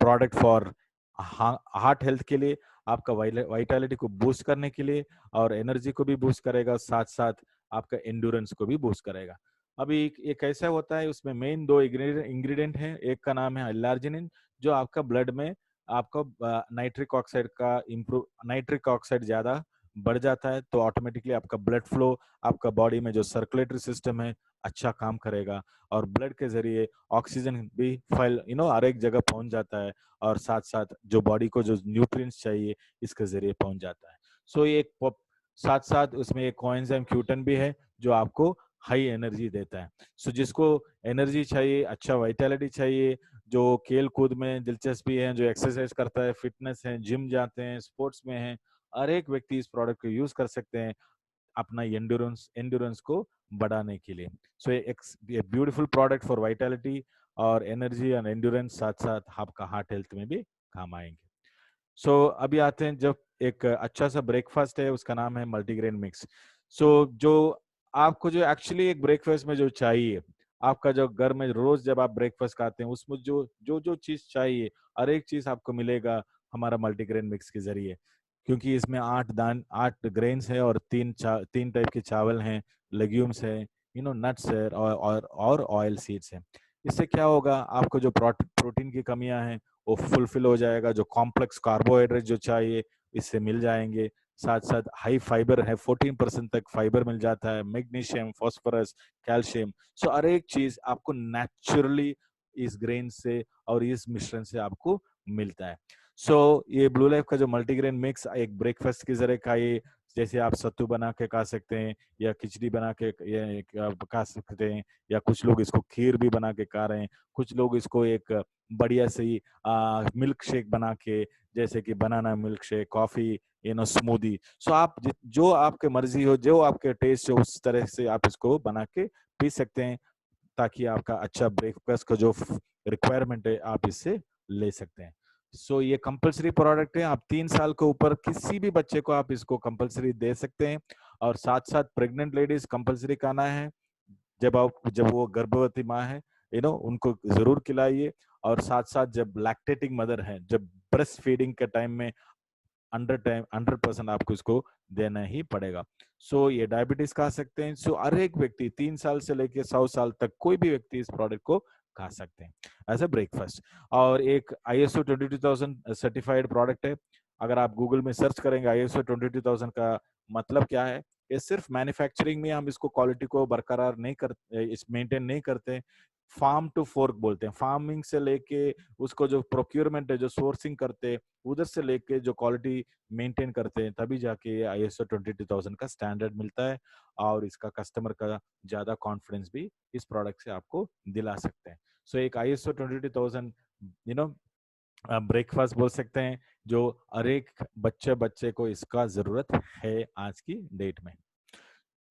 product for heart health के लिए। आपका वाइटैलिटी को बूस्ट करने के लिए, और एनर्जी को भी बूस्ट करेगा, साथ साथ आपका एंड्योरेंस को भी बूस्ट करेगा। अभी ये कैसा होता है, उसमें मेन दो इंग्रेडिएंट हैं। एक का नाम है एल्लार्जिनिन, जो आपका ब्लड में आपका नाइट्रिक ऑक्साइड का इम्प्रूव, नाइट्रिक ऑक्साइड ज्यादा बढ़ जाता है तो ऑटोमेटिकली आपका ब्लड फ्लो, आपका बॉडी में जो सर्कुलेटरी सिस्टम है अच्छा काम करेगा, और ब्लड के जरिए ऑक्सीजन भी फैल हर एक जगह पहुंच जाता है, और साथ साथ जो बॉडी को जो न्यूट्रिएंट्स चाहिए इसके जरिए पहुंच जाता है। सो ये एक साथ साथ उसमें एक कोएंजाइम Q10 भी है जो आपको हाई एनर्जी देता है। सो जिसको एनर्जी चाहिए, अच्छा वाइटैलिटी चाहिए, जो खेल कूद में दिलचस्पी है, जो एक्सरसाइज करता है, फिटनेस है, जिम जाते हैं, स्पोर्ट्स में है, हर एक व्यक्ति इस प्रोडक्ट को यूज कर सकते हैं अपना एंड्योरेंस को बढ़ाने के लिए। सो ये ब्यूटीफुल प्रोडक्ट फॉर वाइटैलिटी और एनर्जी एंड एंड्योरेंस, साथ साथ आपका हार्ट हेल्थ में भी काम आएंगे। सो अभी आते हैं, जब एक अच्छा सा ब्रेकफास्ट है उसका नाम है मल्टीग्रेन मिक्स। सो जो आपको जो एक्चुअली एक ब्रेकफास्ट में जो चाहिए, आपका जो घर में रोज जब आप ब्रेकफास्ट खाते हैं उसमें जो जो जो चीज चाहिए, हर एक चीज आपको मिलेगा हमारा मल्टीग्रेन मिक्स के जरिए, क्योंकि इसमें 8 ग्रेन्स है और 3 टाइप के चावल हैं, लेग्यूम्स है, नट्स है, और ऑयल सीड्स है। इससे क्या होगा, आपको जो प्रोटीन की कमियां हैं वो फुलफिल हो जाएगा, जो कॉम्प्लेक्स कार्बोहाइड्रेट जो चाहिए इससे मिल जाएंगे, साथ साथ हाई फाइबर है, 14% तक फाइबर मिल जाता है, मैग्नीशियम, फास्फोरस, कैल्शियम। सो हर एक चीज आपको नेचुरली इस ग्रेन से और इस मिश्रण से आपको मिलता है। सो ये ब्लू लाइफ का जो मल्टीग्रेन मिक्स एक ब्रेकफास्ट की जरिए खाइए, जैसे आप सत्तू बना के खा सकते हैं, या खिचड़ी बना के खा सकते हैं, या कुछ लोग इसको खीर भी बना के खा रहे हैं, कुछ लोग इसको एक बढ़िया सी मिल्क शेक बना के, जैसे कि banana milk shake, coffee, smoothie. So आप जो आपके मर्जी हो, जो आपके टेस्ट हो, उस तरह से आप इसको बना के पी सकते हैं, ताकि आपका अच्छा ब्रेकफास्ट का जो रिक्वायरमेंट है आप इससे ले सकते हैं। सो ये कंपलसरी प्रोडक्ट है, आप 3 साल के ऊपर किसी भी बच्चे को आप इसको कंपलसरी दे सकते हैं, और साथ साथ प्रेग्नेंट लेडीज कंपलसरी खाना है, जब वो गर्भवती माँ है, उनको जरूर खिलाइए, और साथ साथ जब लैक्टेटिंग मदर है, जब ब्रेस्ट फीडिंग के टाइम में 100% आपको इसको देना ही पड़ेगा। सो ये डायबिटीज खा सकते हैं। सो हर एक व्यक्ति 3 साल से लेकर 100 साल तक कोई भी व्यक्ति इस प्रोडक्ट को खा सकते हैं एज ए ब्रेकफास्ट। और एक ISO 22000 सर्टिफाइड प्रोडक्ट है। अगर आप गूगल में सर्च करेंगे ISO 22000 का मतलब क्या है, ये सिर्फ मैन्युफैक्चरिंग में हम इसको क्वालिटी को बरकरार नहीं करते, इस मेंटेन नहीं करते, फार्म टू फोर्क बोलते हैं, फार्मिंग से लेके उसको जो प्रोक्योरमेंट है, जो सोर्सिंग करते हैं, उधर से लेके जो क्वालिटी मेंटेन करते हैं, तभी जाके ISO 22000 का स्टैंडर्ड मिलता है, और इसका कस्टमर का ज्यादा कॉन्फिडेंस भी इस प्रोडक्ट से आपको दिला सकते हैं। सो एक ISO 22000 यू नो ब्रेकफास्ट बोल सकते हैं, जो हर एक बच्चे बच्चे को इसका जरूरत है आज की डेट में।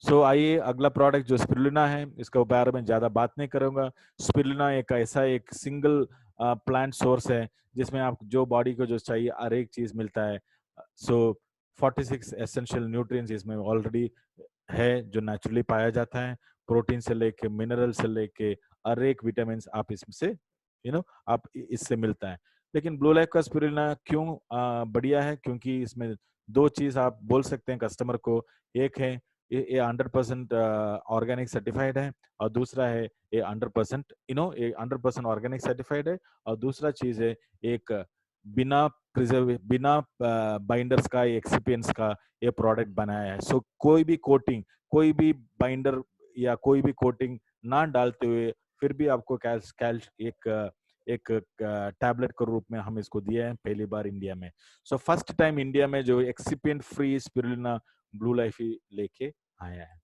सो आइए अगला प्रोडक्ट जो स्पिरुलिना है, इसके बारे में ज्यादा बात नहीं करूंगा। स्पिरुलिना एक ऐसा एक सिंगल प्लांट सोर्स है जिसमें आप जो बॉडी को जो चाहिए हर एक चीज मिलता है। सो 46 एसेंशियल न्यूट्रिएंट्स इसमें ऑलरेडी है जो नेचुरली पाया जाता है, प्रोटीन से लेके मिनरल से लेके हर एक विटामिन आप इसमें से आप इससे मिलता है। लेकिन ब्लू लाइफ का स्पिरुलिना क्यों बढ़िया है, क्योंकि इसमें दो चीज आप बोल सकते हैं कस्टमर को। एक है ये 100% ऑर्गेनिक सर्टिफाइड है, और दूसरा है ये 100% ये 100% ऑर्गेनिक सर्टिफाइड है, और दूसरा चीज है एक बिना बाइंडर्स का, एक्सिपिएंट्स का ये प्रोडक्ट बनाया है। सो कोई भी कोटिंग, कोई भी बाइंडर या कोई भी कोटिंग ना डालते हुए फिर भी आपको कैल्श कैल्श एक टैबलेट के रूप में हम इसको दिए हैं पहली बार इंडिया में। सो फर्स्ट टाइम इंडिया में जो excipient free spirulina Blue Life ही लेके आया है।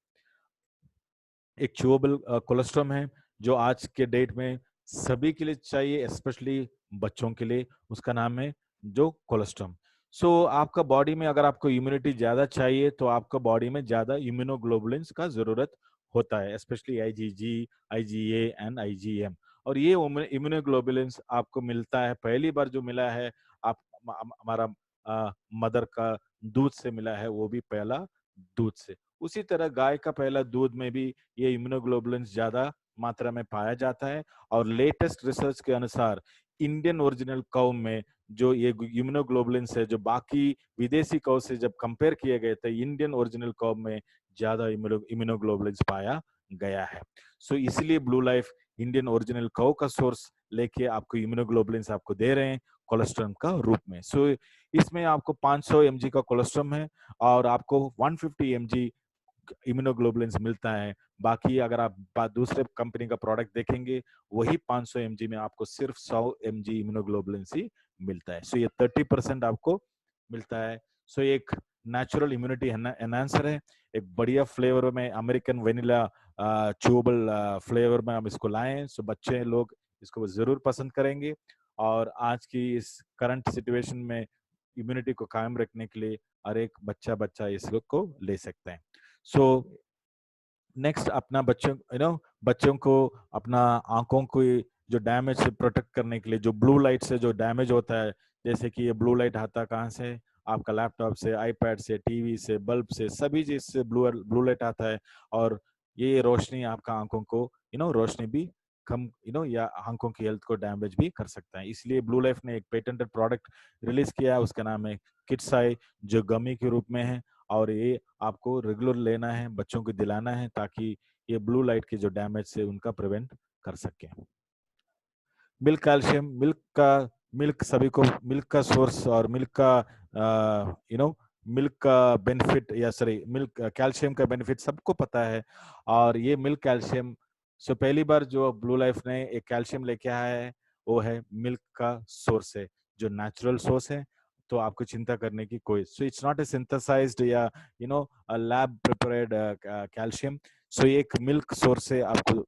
एक च्यूएबल कोलेस्ट्रॉम है जो आज के डेट में सभी के लिए चाहिए, स्पेशली बच्चों के लिए। उसका नाम है जो कोलेस्ट्रॉम। सो आपका बॉडी में अगर आपको इम्यूनिटी ज्यादा चाहिए तो आपका बॉडी में ज्यादा इम्यूनोग्लोबुलिन्स का जरूरत होता है, specially IgG, IgA and IgM। और ये इम्यूनोग्लोबुलिन्स आपको मिलता है, पहली बार जो मिला है आप हमारा मदर का दूध से मिला है, वो भी पहला दूध से। उसी तरह गाय का पहला दूध में भी ये इम्यूनोग्लोबुलिन्स ज्यादा मात्रा में पाया जाता है। और लेटेस्ट रिसर्च के अनुसार इंडियन ओरिजिनल काउ में जो ये इम्यूनोग्लोबुलिन्स है, जो बाकी विदेशी काउ से जब कंपेयर किए गए थे, इंडियन ओरिजिनल काउ में ज्यादा इम्यूनोग्लोबुलिन्स पाया गया है। सो इसलिए blue life Indian original cow का सोर्स लेके आपको इम्यूनोग्लोबुलिन्स आपको दे रहे हैं कोलेस्ट्रॉल का रूप में। सो इसमें आपको 500 mg का कोलेस्ट्रॉल है और आपको 150 mg इम्यूनोग्लोबुलिन्स मिलता है। बाकी अगर आप दूसरे कंपनी का प्रोडक्ट देखेंगे, वही 500 mg में आपको सिर्फ 100 mg इम्यूनोग्लोबुलिन्स ही मिलता है। सो ये 30% आपको मिलता है। सो एक नेचुरल इम्यूनिटी एनहांसर है। एक बढ़िया फ्लेवर में अमेरिकन वेनिला चूबल फ्लेवर में हम इसको लाए हैं। सो बच्चे लोग इसको जरूर पसंद करेंगे और आज की इस करंट सिचुएशन में इम्यूनिटी को कायम रखने के लिए हर एक बच्चा इसको ले सकते हैं। सो नेक्स्ट अपना बच्चों को अपना आंखों को जो डैमेज से प्रोटेक्ट करने के लिए, जो ब्लू लाइट से जो डैमेज होता है, जैसे कि ये ब्लू लाइट आता कहाँ से, आपका लैपटॉप से, आईपैड से, टीवी से, बल्ब से, सभी चीज से ब्लू लाइट आता है और ये रोशनी आपका आंखों को रोशनी भी कम या आंखों की हेल्थ को डैमेज भी कर सकता है। इसलिए ब्लू लाइफ ने एक पेटेंटेड प्रोडक्ट रिलीज किया है, उसका नाम है किड्स आई, जो गमी के रूप में है और ये आपको रेगुलर लेना है, बच्चों को दिलाना है ताकि ये ब्लू लाइट के जो डैमेज से उनका प्रिवेंट कर सके। मिल्क कैल्शियम, मिल्क सभी को मिल्क का सोर्स और मिल्क का मिल्क का बेनिफिट या सॉरी मिल्क कैल्शियम का बेनिफिट सबको पता है। और ये मिल्क कैल्शियम सो पहली बार जो ब्लू लाइफ ने एक कैल्शियम लेके आया है वो है मिल्क का सोर्स है, जो नेचुरल सोर्स है। तो आपको चिंता करने की कोई, so it's not a synthesized या लैब प्रिपेयर्ड कैल्शियम। सो एक मिल्क सोर्स से आपको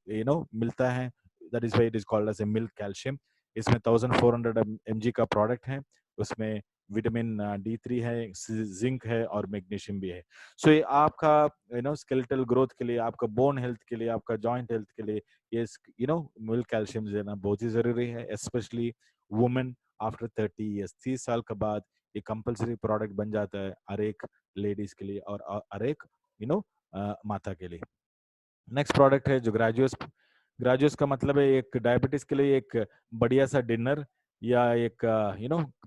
मिलता है, that is why it is called as a milk calcium. इसमें 1400 mg का प्रोडक्ट है, उसमें विटामिन D3 है, जिंक है और मैग्नीशियम भी है। सो ये आपका स्केलेटल ग्रोथ के लिए, आपका बोन हेल्थ के लिए, आपका जॉइंट हेल्थ के लिए ये मिल्क कैल्शियम लेना बहुत ही जरूरी है, स्पेशली वुमेन आफ्टर 30 ईयर्स। 30 साल के बाद ये कंपलसरी प्रोडक्ट बन जाता है हर एक लेडीज के लिए और हर एक माता के लिए। नेक्स्ट प्रोडक्ट है जो ग्रेजुएस। ग्रेजुएस का मतलब है एक डायबिटीज के लिए एक बढ़िया सा डिनर या एक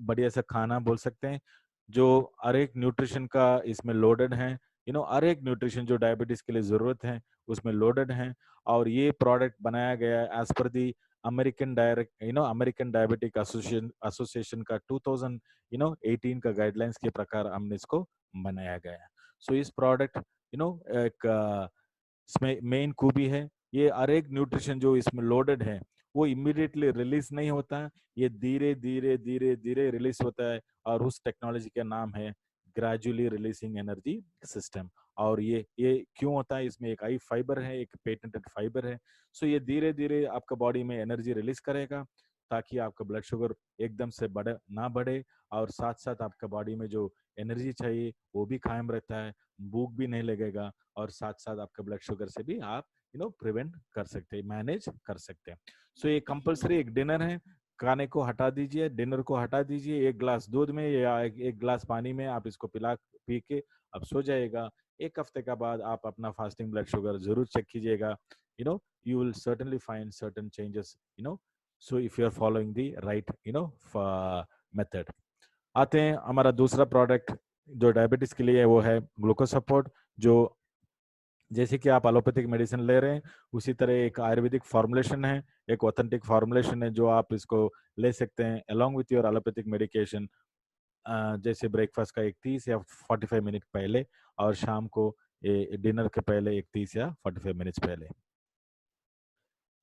बढ़िया सा खाना बोल सकते हैं, जो हर एक न्यूट्रिशन का इसमें लोडेड है। हर एक न्यूट्रिशन जो डायबिटीज के लिए जरूरत है उसमें लोडेड है। और ये प्रोडक्ट बनाया गया है एज पर दी अमेरिकन डायबिटिक एसोसिएशन का 2018 का गाइडलाइंस के प्रकार हमने इसको बनाया गया है। सो इस प्रोडक्ट एक इसमें मेन खूबी है, ये हर एक न्यूट्रिशन जो इसमें लोडेड है वो इमीडिएटली रिलीज नहीं होता है, ये धीरे धीरे धीरे धीरे रिलीज होता है और उस टेक्नोलॉजी का नाम है ग्रेजुअली रिलीजिंग एनर्जी सिस्टम। और ये क्यों होता है, इसमें एक आई फाइबर है, एक पेटेंटेड फाइबर है। सो ये धीरे धीरे आपका बॉडी में एनर्जी रिलीज करेगा ताकि आपका ब्लड शुगर एकदम से बढ़े और साथ साथ आपका बॉडी में जो एनर्जी चाहिए वो भी कायम रहता है, भूख भी नहीं लगेगा और साथ साथ आपका ब्लड शुगर से भी आप प्रिवेंट कर सकते हैं, मैनेज कर सकते हैं। सो ये कंपलसरी एक डिनर है, खाने को हटा दीजिए, डिनर को हटा दीजिए, एक ग्लास दूध में या एक ग्लास पानी में आप इसको पी के आप सो जाएगा। एक हफ्ते का बाद आप अपना फास्टिंग ब्लड शुगर जरूर चेक कीजिएगा, you will certainly find certain changes, so if you are following the right method. आते हैं हमारा दूसरा प्रोडक्ट जो डायबिटीज के लिए है, वो है ग्लूकोज सपोर्ट। जो जैसे कि आप एलोपैथिक मेडिसिन ले रहे हैं उसी तरह एक आयुर्वेदिक फॉर्मुलेशन है, एक ऑथेंटिक फॉर्मुलेशन है जो आप इसको ले सकते हैं along with your allopathic medication. जैसे ब्रेकफास्ट का एक 30 या 45 मिनट पहले और शाम को डिनर के पहले एक 30 या 45 मिनट पहले।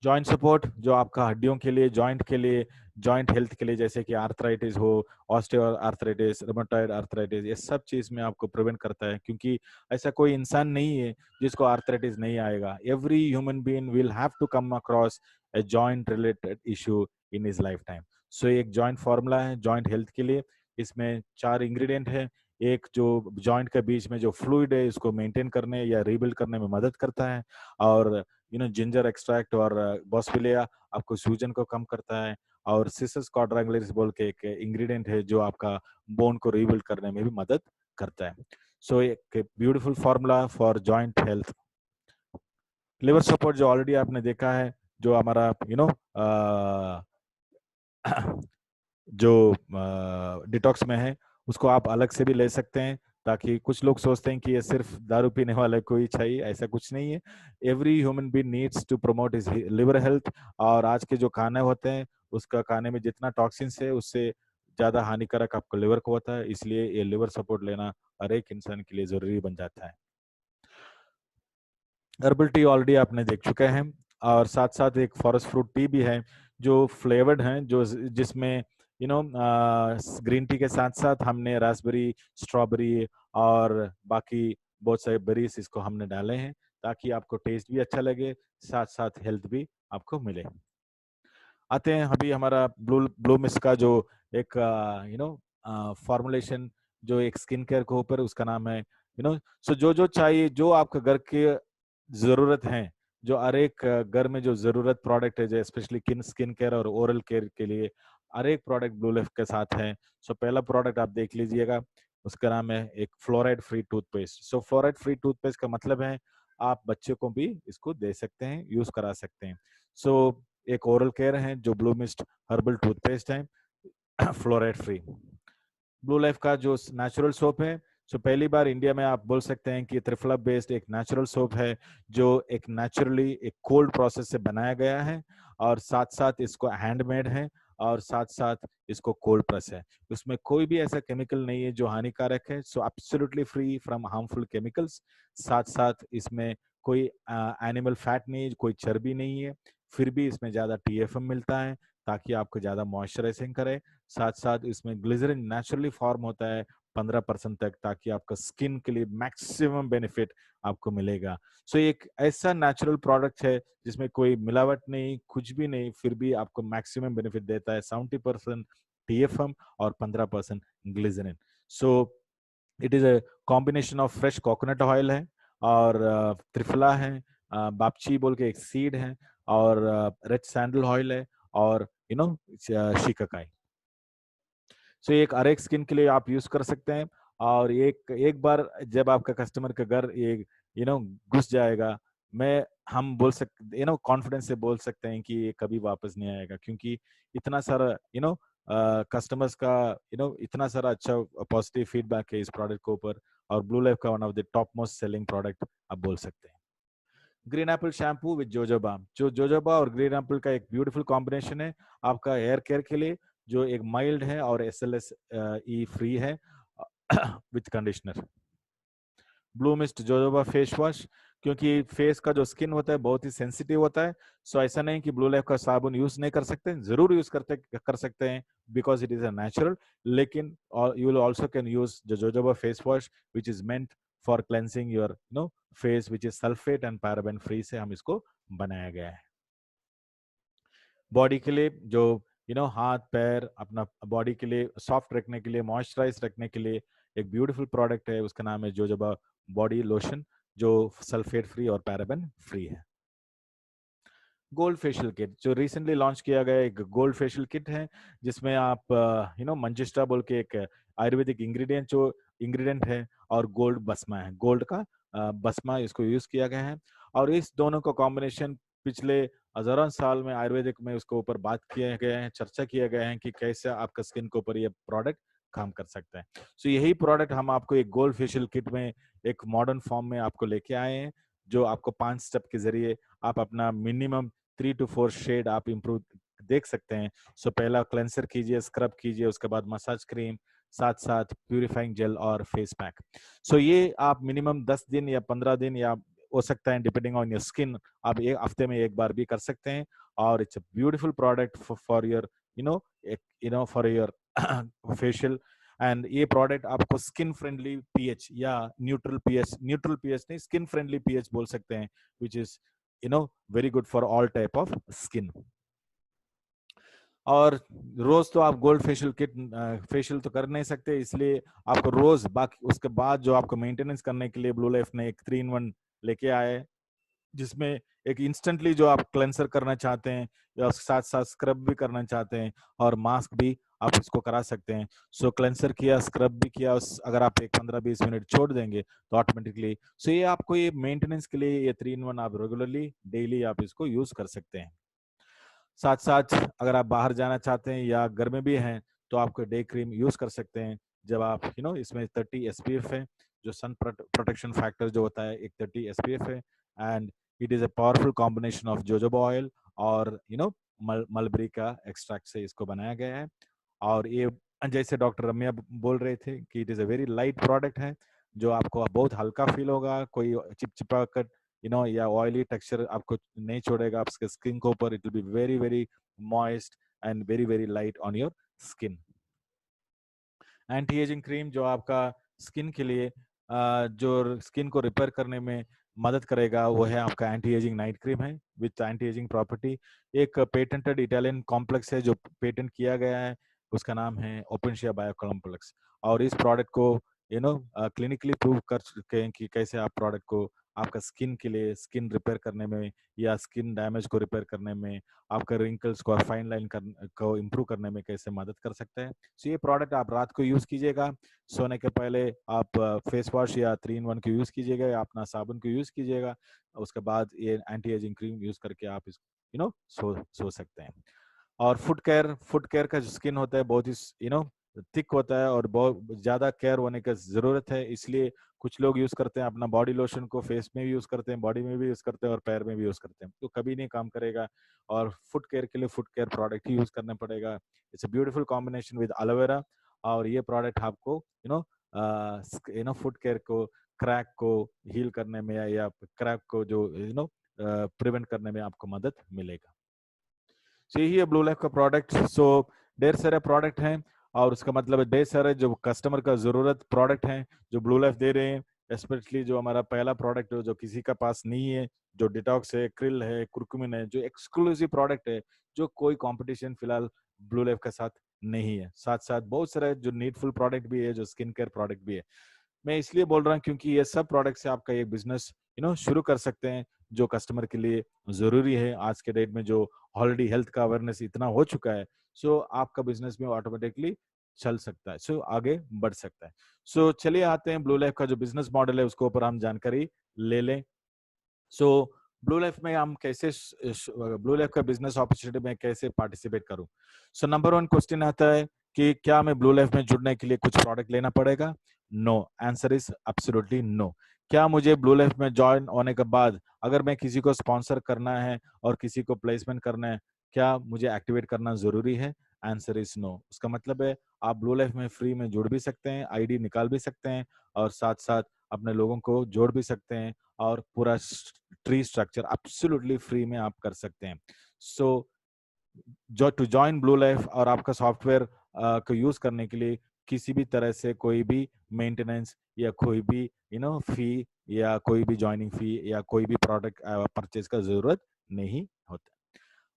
जॉइंट सपोर्ट जो आपका हड्डियों के लिए, जॉइंट के लिए, जॉइंट हेल्थ के लिए, जैसे कि आर्थराइटिस हो, ऑस्टियो आर्थराइटिस, रोमेटॉइड आर्थराइटिस, ये सब चीज में आपको प्रिवेंट करता है, क्योंकि ऐसा कोई इंसान नहीं है जिसको आर्थराइटिस नहीं आएगा। Every human being will have to come across a joint related issue in his lifetime. So एक जॉइंट फॉर्मूला है जॉइंट हेल्थ के लिए, इसमें 4 इंग्रेडिएंट है। एक जो जॉइंट के बीच में जो फ्लूइड है इसको मेंटेन करने या रिबिल्ड करने में मदद करता है, और जिंजर एक्सट्रैक्ट और बॉस्फिलिया आपको सूजन को कम करता है, और सिसस क्वाड्रैंगुलरिस बोल के एक इंग्रेडिएंट है जो आपका बोन को रिबिल्ड करने में भी मदद करता है। सो एक beautiful formula for joint health. Liver support जो ऑलरेडी आपने देखा है, जो हमारा जो डिटॉक्स में है उसको आप अलग से भी ले सकते हैं, ताकि कुछ लोग सोचते हैं कि ये सिर्फ दारू पीने वाले को ही चाहिए, ऐसा कुछ नहीं है। Every human being needs to promote his liver health. और आज के जो खाने होते हैं उसका खाने में जितना टॉक्सिन्स है उससे ज्यादा हानिकारक आपको लिवर को होता है, इसलिए ये लिवर सपोर्ट लेना हर एक इंसान के लिए जरूरी बन जाता है। हर्बल टी ऑलरेडी आपने देख चुके हैं, और साथ साथ एक फॉरेस्ट फ्रूट टी भी है जो फ्लेवर्ड है, जो जिसमें ग्रीन टी के साथ साथ हमने रास्पबेरी, स्ट्रॉबेरी और बाकी बहुत सारे बेरीज इसको हमने डाले हैं, ताकि आपको टेस्ट भी अच्छा लगे, साथ साथ हेल्थ भी आपको मिले। आते हैं अभी हमारा ब्लू मिस्ट का जो एक फॉर्मुलेशन, जो एक स्किन केयर के ऊपर, उसका नाम है सो जो जो चाहिए, जो आपके घर के जरूरत है, जो हर एक घर में जो जरूरत प्रोडक्ट है, जो स्पेशली स्किन केयर और ओरल केयर के लिए हर एक प्रोडक्ट ब्लू लेफ के साथ है। सो पहला प्रोडक्ट आप देख लीजिएगा, उसका नाम है एक फ्लोराइड फ्री टूथपेस्ट। सो फ्लोराइड फ्री टूथपेस्ट का मतलब है आप बच्चे को भी इसको दे सकते हैं, यूज करा सकते हैं। सो एक ओरल केयर है जो ब्लू मिस्ट हर्बल टूथपेस्ट है, फ्लोराइड फ्री। ब्लू लाइफ का जो नेचुरल सोप है, सो पहली बार इंडिया में आप बोल सकते हैं कि त्रिफला बेस्ड एक नेचुरल सोप है, जो एक नेचुरली एक कोल्ड प्रोसेस से बनाया गया है, और साथ साथ इसको हैंडमेड है, और साथ साथ इसको कोल्ड प्रेस है। उसमें कोई भी ऐसा केमिकल नहीं है जो हानिकारक है, so absolutely free from harmful chemicals. साथ साथ इसमें कोई एनिमल फैट नहीं है, कोई चर्बी नहीं है, फिर भी इसमें ज्यादा टीएफएम मिलता है ताकि आपको ज्यादा मॉइस्चराइजिंग करे। साथ साथ इसमें ग्लिसरीन नेचुरली फॉर्म होता है 15% तक, ताकि आपका स्किन के लिए मैक्सिमम बेनिफिट आपको मिलेगा। सो एक ऐसा नेचुरल प्रोडक्ट है जिसमें कोई मिलावट नहीं, कुछ भी नहीं, फिर भी आपको मैक्सिमम बेनिफिट देता है। 70% टीएफएम और 15% glycerine. So it is a combination of fresh coconut oil है, और त्रिफला है, बापची बोल के एक सीड है, और रेड सैंडल ऑयल है, और शिकाकाई। सो एक अरेक स्किन के लिए आप यूज कर सकते हैं। और एक एक बार जब आपका कस्टमर का घर ये घुस जाएगा, मैं हम बोल सकते कॉन्फिडेंस से बोल सकते हैं कि ये कभी वापस नहीं आएगा, क्योंकि इतना सारा कस्टमर्स का इतना सारा अच्छा पॉजिटिव फीडबैक है इस प्रोडक्ट के ऊपर। और ब्लू लाइफ का one of the top most selling product आप बोल सकते हैं। Green Apple shampoo with jojoba, जो जोजोबा और ग्रीन एप्पल का एक ब्यूटीफुल कॉम्बिनेशन है आपका हेयर केयर के लिए, जो एक माइल्ड है और एसएलएस ई फ्री है with conditioner. Blue mist jojoba face wash, क्योंकि फेस का जो स्किन होता है बहुत ही सेंसिटिव होता है, सो ऐसा नहीं कि ब्लू लाइफ का साबुन यूज नहीं कर सकते, जरूर यूज कर सकते हैं, because it is a natural. लेकिन you will also can use jojoba face wash which is meant for cleansing your face, which is sulphate and paraben free से हम इसको बनाया गया है। बॉडी के लिए जो हाथ पैर अपना बॉडी के लिए सॉफ्ट रखने के लिए, मॉइस्चराइज रखने के लिए एक ब्यूटीफुल प्रोडक्ट है, उसका नाम है जोजोबा बॉडी लोशन, जो सल्फेट फ्री और पैराबेन फ्री है। गोल्ड फेशियल किट जो रिसेंटली लॉन्च किया गया एक गोल्ड फेशियल किट है, जिसमें आप मंजिस्टा बोल के एक आयुर्वेदिक इंग्रेडिएंट है, और गोल्ड बसमा है, गोल्ड का बसमा इसको यूज किया गया है। और इस दोनों का कॉम्बिनेशन पिछले हजारों साल में आयुर्वेदिक में उसके ऊपर बात किए गए हैं, चर्चा किया गया है कि कैसे आपका स्किन के ऊपर ये प्रोडक्ट काम कर सकता है। सो यही प्रोडक्ट हम आपको एक गोल्ड फेशियल किट में एक मॉडर्न फॉर्म में आपको लेके आए हैं, जो आपको 5 स्टेप के जरिए आप अपना मिनिमम 3 to 4 शेड आप इम्प्रूव देख सकते हैं। सो पहला क्लेंसर कीजिए, स्क्रब कीजिए, उसके बाद मसाज क्रीम, साथ साथ प्यूरिफाइंग जेल और फेस पैक। सो ये आप मिनिमम 10 दिन या 15 दिन या हो सकता है डिपेंडिंग ऑन योर स्किन, आप एक हफ्ते में एक बार भी कर सकते हैं। और it's a beautiful product for your for your facial. And ये प्रोडक्ट आपको स्किन फ्रेंडली पीएच या न्यूट्रल पीएच नहीं, स्किन फ्रेंडली पीएच बोल सकते हैं, which is very good for all type of skin. और रोज तो आप गोल्ड फेशियल किट फेशियल तो कर नहीं सकते, इसलिए आपको रोज बाकी उसके बाद जो आपको मेंटेनेंस करने के लिए ब्लू लाइफ ने एक 3-in-1 लेके आए, जिसमें एक इंस्टेंटली जो आप क्लेंसर करना चाहते हैं या साथ साथ स्क्रब भी करना चाहते हैं, और मास्क भी आप इसको करा सकते हैं। सो क्लेंसर किया, स्क्रब भी किया, अगर आप एक 15-20 मिनट छोड़ देंगे तो ऑटोमेटिकली सो ये आपको ये मेंटेनेंस के लिए ये 3-in-1 आप रेगुलरली डेली आप इसको यूज कर सकते हैं। साथ साथ अगर आप बाहर जाना चाहते हैं या घर में भी हैं तो आपको डे क्रीम यूज कर सकते हैं। जब आप इसमें 30 SPF है, जो सन प्रोटेक्शन फैक्टर जो होता है एक 30 SPF है, and it is a powerful combination of jojoba oil और मलबरी का एक्सट्रैक्ट से इसको बनाया गया है। और ये जैसे डॉक्टर रम्या बोल रहे थे कि it is a very light product है, जो आपको बहुत हल्का फील होगा, कोई चिपचिपा कर या ऑयली टेक्सचर आपको नहीं छोड़ेगा आपके स्किन के ऊपर। It will be very very moist and very very light on your skin. Anti ageing cream जो आपका स्किन के लिए जो स्किन को रिपेयर करने में मदद करेगा वो है आपका एंटी एजिंग नाइट क्रीम है विथ एंटी एजिंग प्रॉपर्टी। एक पेटेंटेड इटालियन कॉम्प्लेक्स है जो पेटेंट किया गया है, उसका नाम है ओपेनशिया बायो कॉम्प्लेक्स। और इस प्रोडक्ट को क्लिनिकली प्रूव कर चुके हैं कि कैसे आप प्रोडक्ट को आपका स्किन के लिए, स्किन रिपेयर करने में या स्किन डैमेज को रिपेयर करने में, आपका रिंकल्स को और फाइन लाइन को इम्प्रूव करने में कैसे मदद कर सकते हैं। सो ये प्रोडक्ट आप रात को यूज कीजिएगा, सोने के पहले आप फेस वॉश या 3 in 1 को यूज कीजिएगा या अपना साबुन को यूज कीजिएगा। उसके बाद ये एंटी एजिंग क्रीम यूज करके आप इस सो सकते हैं। और फुट केयर का जो स्किन होता है बहुत ही थिक होता है और बहुत ज्यादा केयर होने की जरूरत है, इसलिए कुछ लोग यूज करते हैं अपना बॉडी लोशन को फेस में भी यूज करते हैं, बॉडी में भी यूज करते हैं और पैर में भी यूज करते हैं, तो कभी नहीं काम करेगा। और फुट केयर के लिए फुट केयर प्रोडक्ट ही यूज करना पड़ेगा। It's a beautiful combination with aloe vera. और ये प्रोडक्ट आपको फुट केयर को, क्रैक को हील करने में या क्रैक को जो प्रिवेंट करने में आपको मदद मिलेगा। सो यही है ब्लू लाइफ का प्रोडक्ट। सो ढेर सारे प्रोडक्ट हैं और उसका मतलब है ढेर सारे जो कस्टमर का जरूरत प्रोडक्ट हैं जो ब्लू लाइफ दे रहे हैं। स्पेशली जो हमारा पहला प्रोडक्ट है जो किसी का पास नहीं है, जो डिटॉक्स है, क्रिल है, कुरकुमिन है, जो एक्सक्लूसिव प्रोडक्ट है, जो कोई कंपटीशन फिलहाल ब्लू लाइफ के साथ नहीं है। साथ साथ बहुत सारे जो नीडफुल प्रोडक्ट भी है, जो स्किन केयर प्रोडक्ट भी है। मैं इसलिए बोल रहा हूँ क्योंकि ये सब प्रोडक्ट से आपका एक बिजनेस शुरू कर सकते हैं जो कस्टमर के लिए जरूरी है आज के डेट में, जो ऑलरेडी हेल्थ का अवेयरनेस इतना हो चुका है। सो आपका बिजनेस में ऑटोमेटिकली चल सकता है, सो आगे बढ़ सकता है। सो चलिए आते हैं ब्लू लाइफ का जो बिजनेस मॉडल है उसके ऊपर हम जानकारी ले लें। सो ब्लू लाइफ में हम कैसे, ब्लू लाइफ का बिजनेस अपॉर्चुनिटी में कैसे पार्टिसिपेट करूं। सो नंबर 1 क्वेश्चन आता है कि क्या मैं ब्लू लाइफ में जुड़ने के लिए कुछ प्रोडक्ट लेना पड़ेगा? No, answer is absolutely no. क्या मुझे ब्लू लाइफ में ज्वाइन होने के बाद अगर मैं किसी को स्पॉन्सर करना है और किसी को प्लेसमेंट करना है, क्या मुझे एक्टिवेट करना जरूरी है? Answer is no. उसका मतलब है आप ब्लू लाइफ में फ्री में जुड़ भी सकते हैं, आईडी निकाल भी सकते हैं और साथ साथ अपने लोगों को जोड़ भी सकते हैं और पूरा ट्री स्ट्रक्चर एब्सोल्युटली फ्री में आप कर सकते हैं। सो जो टू जॉइन ब्लू लाइफ और आपका सॉफ्टवेयर को यूज करने के लिए किसी भी तरह से कोई भी मेंटेनेंस या कोई भी फी या कोई भी ज्वाइनिंग फी या कोई भी प्रोडक्ट परचेज का जरूरत नहीं होता।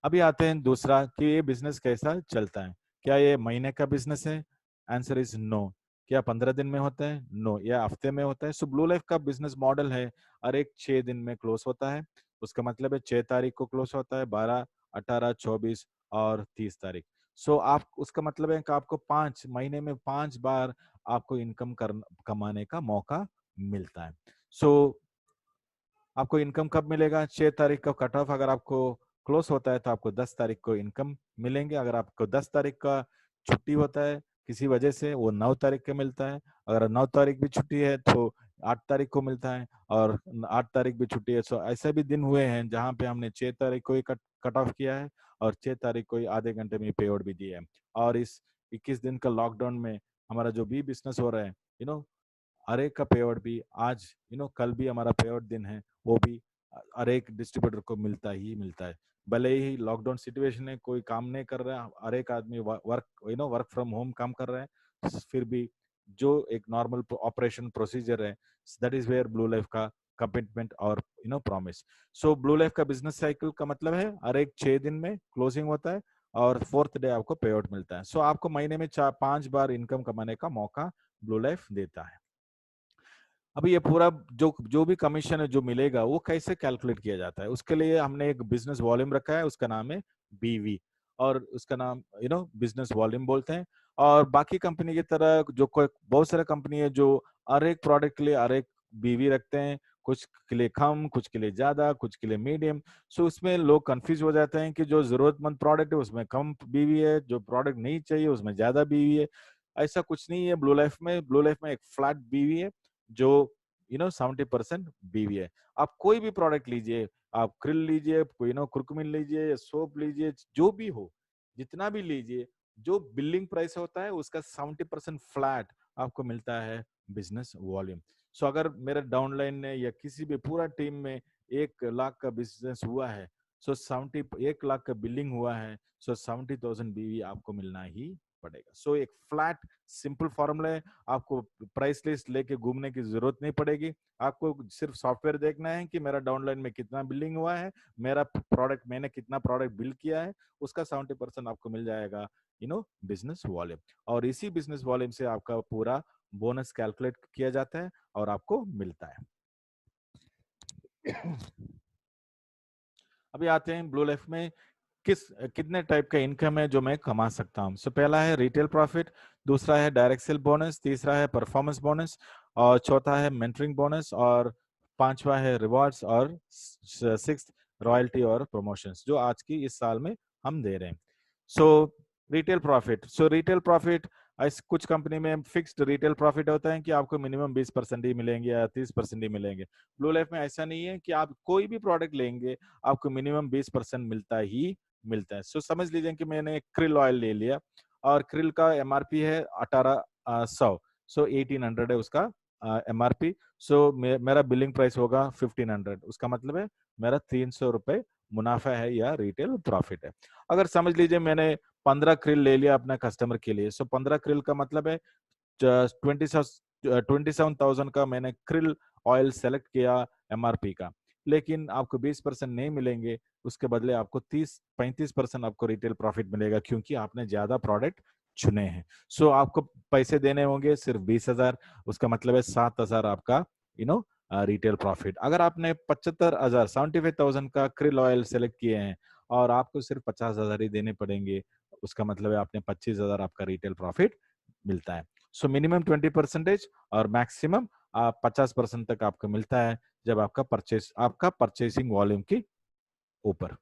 अभी आते हैं दूसरा कि ये बिजनेस कैसा चलता है। क्या ये महीने का बिजनेस है? Answer is no. क्या 15 दिन में होता है? नो। या हफ्ते में होता है? सो ब्लू लाइफ का बिजनेस मॉडल है हर एक 6 दिन में क्लोज होता है। उसका मतलब है 6 तारीख को क्लोज होता है, 12, 18, 24 और 30 तारीख। सो आप, उसका मतलब है कि आपको 5 महीने में 5 बार आपको इनकम कमाने का मौका मिलता है। सो आपको इनकम कब मिलेगा? 6 तारीख का कट ऑफ अगर आपको क्लोज होता है तो आपको 10 तारीख को इनकम मिलेंगे। अगर आपको 10 तारीख का छुट्टी होता है किसी वजह से, वो 9 तारीख को मिलता है। अगर 9 तारीख भी छुट्टी है तो 8 तारीख को मिलता है, और 8 तारीख भी छुट्टी है। सो ऐसे भी दिन हुए हैं जहाँ पे हमने 6 तारीख को ही कट ऑफ किया है और 6 तारीख को ही आधे घंटे में पे आउट भी दिया है। और इस 21 दिन का लॉकडाउन में हमारा जो भी बिजनेस हो रहा है, हर एक का पे आउट भी आज, कल भी हमारा पे आउट दिन है, वो भी हर एक डिस्ट्रीब्यूटर को मिलता ही मिलता है। भले ही लॉकडाउन सिचुएशन है, कोई काम नहीं कर रहा है, हर एक आदमी वर्क फ्रॉम होम काम कर रहा है, फिर भी जो एक नॉर्मल ऑपरेशन प्रोसीजर है, that is where Blue life का कमिटमेंट और प्रॉमिस। सो ब्लू लाइफ का बिजनेस साइकिल का मतलब है हर एक 6 दिन में क्लोजिंग होता है और 4th डे आपको पे आउट मिलता है। सो आपको महीने में 4-5 बार इनकम कमाने का मौका ब्लू लाइफ देता है। अभी ये पूरा जो जो भी कमीशन है जो मिलेगा वो कैसे कैलकुलेट किया जाता है, उसके लिए हमने एक बिजनेस वॉल्यूम रखा है, उसका नाम है बीवी। और उसका नाम बिजनेस वॉल्यूम बोलते हैं। और बाकी कंपनी की तरह जो कोई बहुत सारे कंपनी है जो हर एक प्रोडक्ट के लिए हर एक बीवी रखते हैं, कुछ के लिए कम, कुछ के लिए ज्यादा, कुछ के लिए मीडियम। सो उसमें लोग कंफ्यूज हो जाते हैं कि जो जरूरतमंद प्रोडक्ट है उसमें कम बीवी है, जो प्रोडक्ट नहीं चाहिए उसमें ज्यादा बीवी है। ऐसा कुछ नहीं है ब्लू लाइफ में। ब्लू लाइफ में एक फ्लैट बीवी है जो 70% बीवी है। आप कोई भी प्रोडक्ट लीजिए, आप क्रिल लीजिए, कोई कुर्कुमिन लीजिए, सोप लीजिए, जो भी हो, जितना भी लीजिए, जो बिलिंग प्राइस होता है उसका 70% फ्लैट आपको मिलता है बिजनेस वॉल्यूम। सो अगर मेरे डाउनलाइन ने या किसी भी पूरा टीम में 1 लाख का बिजनेस हुआ है, सो 1 लाख का बिलिंग हुआ है, सो 70,000 बीवी आपको मिलना ही पड़ेगा। सो एक फ्लैट सिंपल फॉर्मूला है। आपको प्राइस लिस्ट लेके घूमने की जरूरत नहीं पड़ेगी। आपको सिर्फ सॉफ्टवेयर देखना है कि मेरा डाउनलाइन में कितना बिलिंग हुआ है, मेरा प्रोडक्ट, मैंने कितना प्रोडक्ट बिल किया है, उसका 70% आपको मिल जाएगा बिजनेस वॉल्यूम। और इसी बिजनेस वॉल्यूम से आपका पूरा बोनस कैलकुलेट किया जाता है और आपको मिलता है। अभी आते हैं ब्लू लाइफ में कितने टाइप का इनकम है जो मैं कमा सकता हूँ। सो पहला है रिटेल प्रॉफिट, दूसरा है डायरेक्ट सेल बोनस, तीसरा है परफॉर्मेंस बोनस, और चौथा है मेंटरिंग बोनस, और पांचवा है रिवॉर्ड्स, और सिक्स्थ रॉयल्टी और प्रमोशंस जो आज की इस साल में हम दे रहे हैं। सो रिटेल प्रॉफिट कुछ कंपनी में फिक्स्ड रिटेल प्रॉफिट होता है कि आपको मिनिमम 20% ही मिलेंगे या 30% ही मिलेंगे। ब्लू लाइफ में ऐसा नहीं है कि आप कोई भी प्रोडक्ट लेंगे आपको मिनिमम 20% मिलता ही मिलता है। सो समझ लीजिए कि मैंने क्रिल ऑयल ले लिया और क्रिल का एमआरपी है 1800, सो 1800 है उसका एमआरपी। सो मेरा बिलिंग प्राइस होगा 1500, उसका मतलब है मेरा 300 रुपए मुनाफा है या रिटेल प्रॉफिट है। अगर समझ लीजिए मैंने 15 क्रिल ले लिया अपना कस्टमर के लिए, सो 15 क्रिल का मतलब है 27,000 का मैंने क्रिल ऑयल सेलेक्ट किया एमआरपी का, लेकिन आपको 20% नहीं मिलेंगे, उसके बदले आपको 30-35% आपको रिटेल प्रॉफिट मिलेगा क्योंकि आपने ज्यादा प्रोडक्ट चुने हैं। सो आपको पैसे देने होंगे सिर्फ 20,000, उसका मतलब है 7,000 आपका रिटेल प्रॉफिट। अगर आपने 75,000 75,000 का क्रिल ऑयल सेलेक्ट किए हैं और आपको सिर्फ 50,000 ही देने पड़ेंगे, उसका मतलब है आपने 25,000 आपका रिटेल प्रॉफिट मिलता है। सो मिनिमम 20% और मैक्सिमम 50% तक आपको मिलता है जब आपका परचेसिंग वॉल्यूम के ऊपर।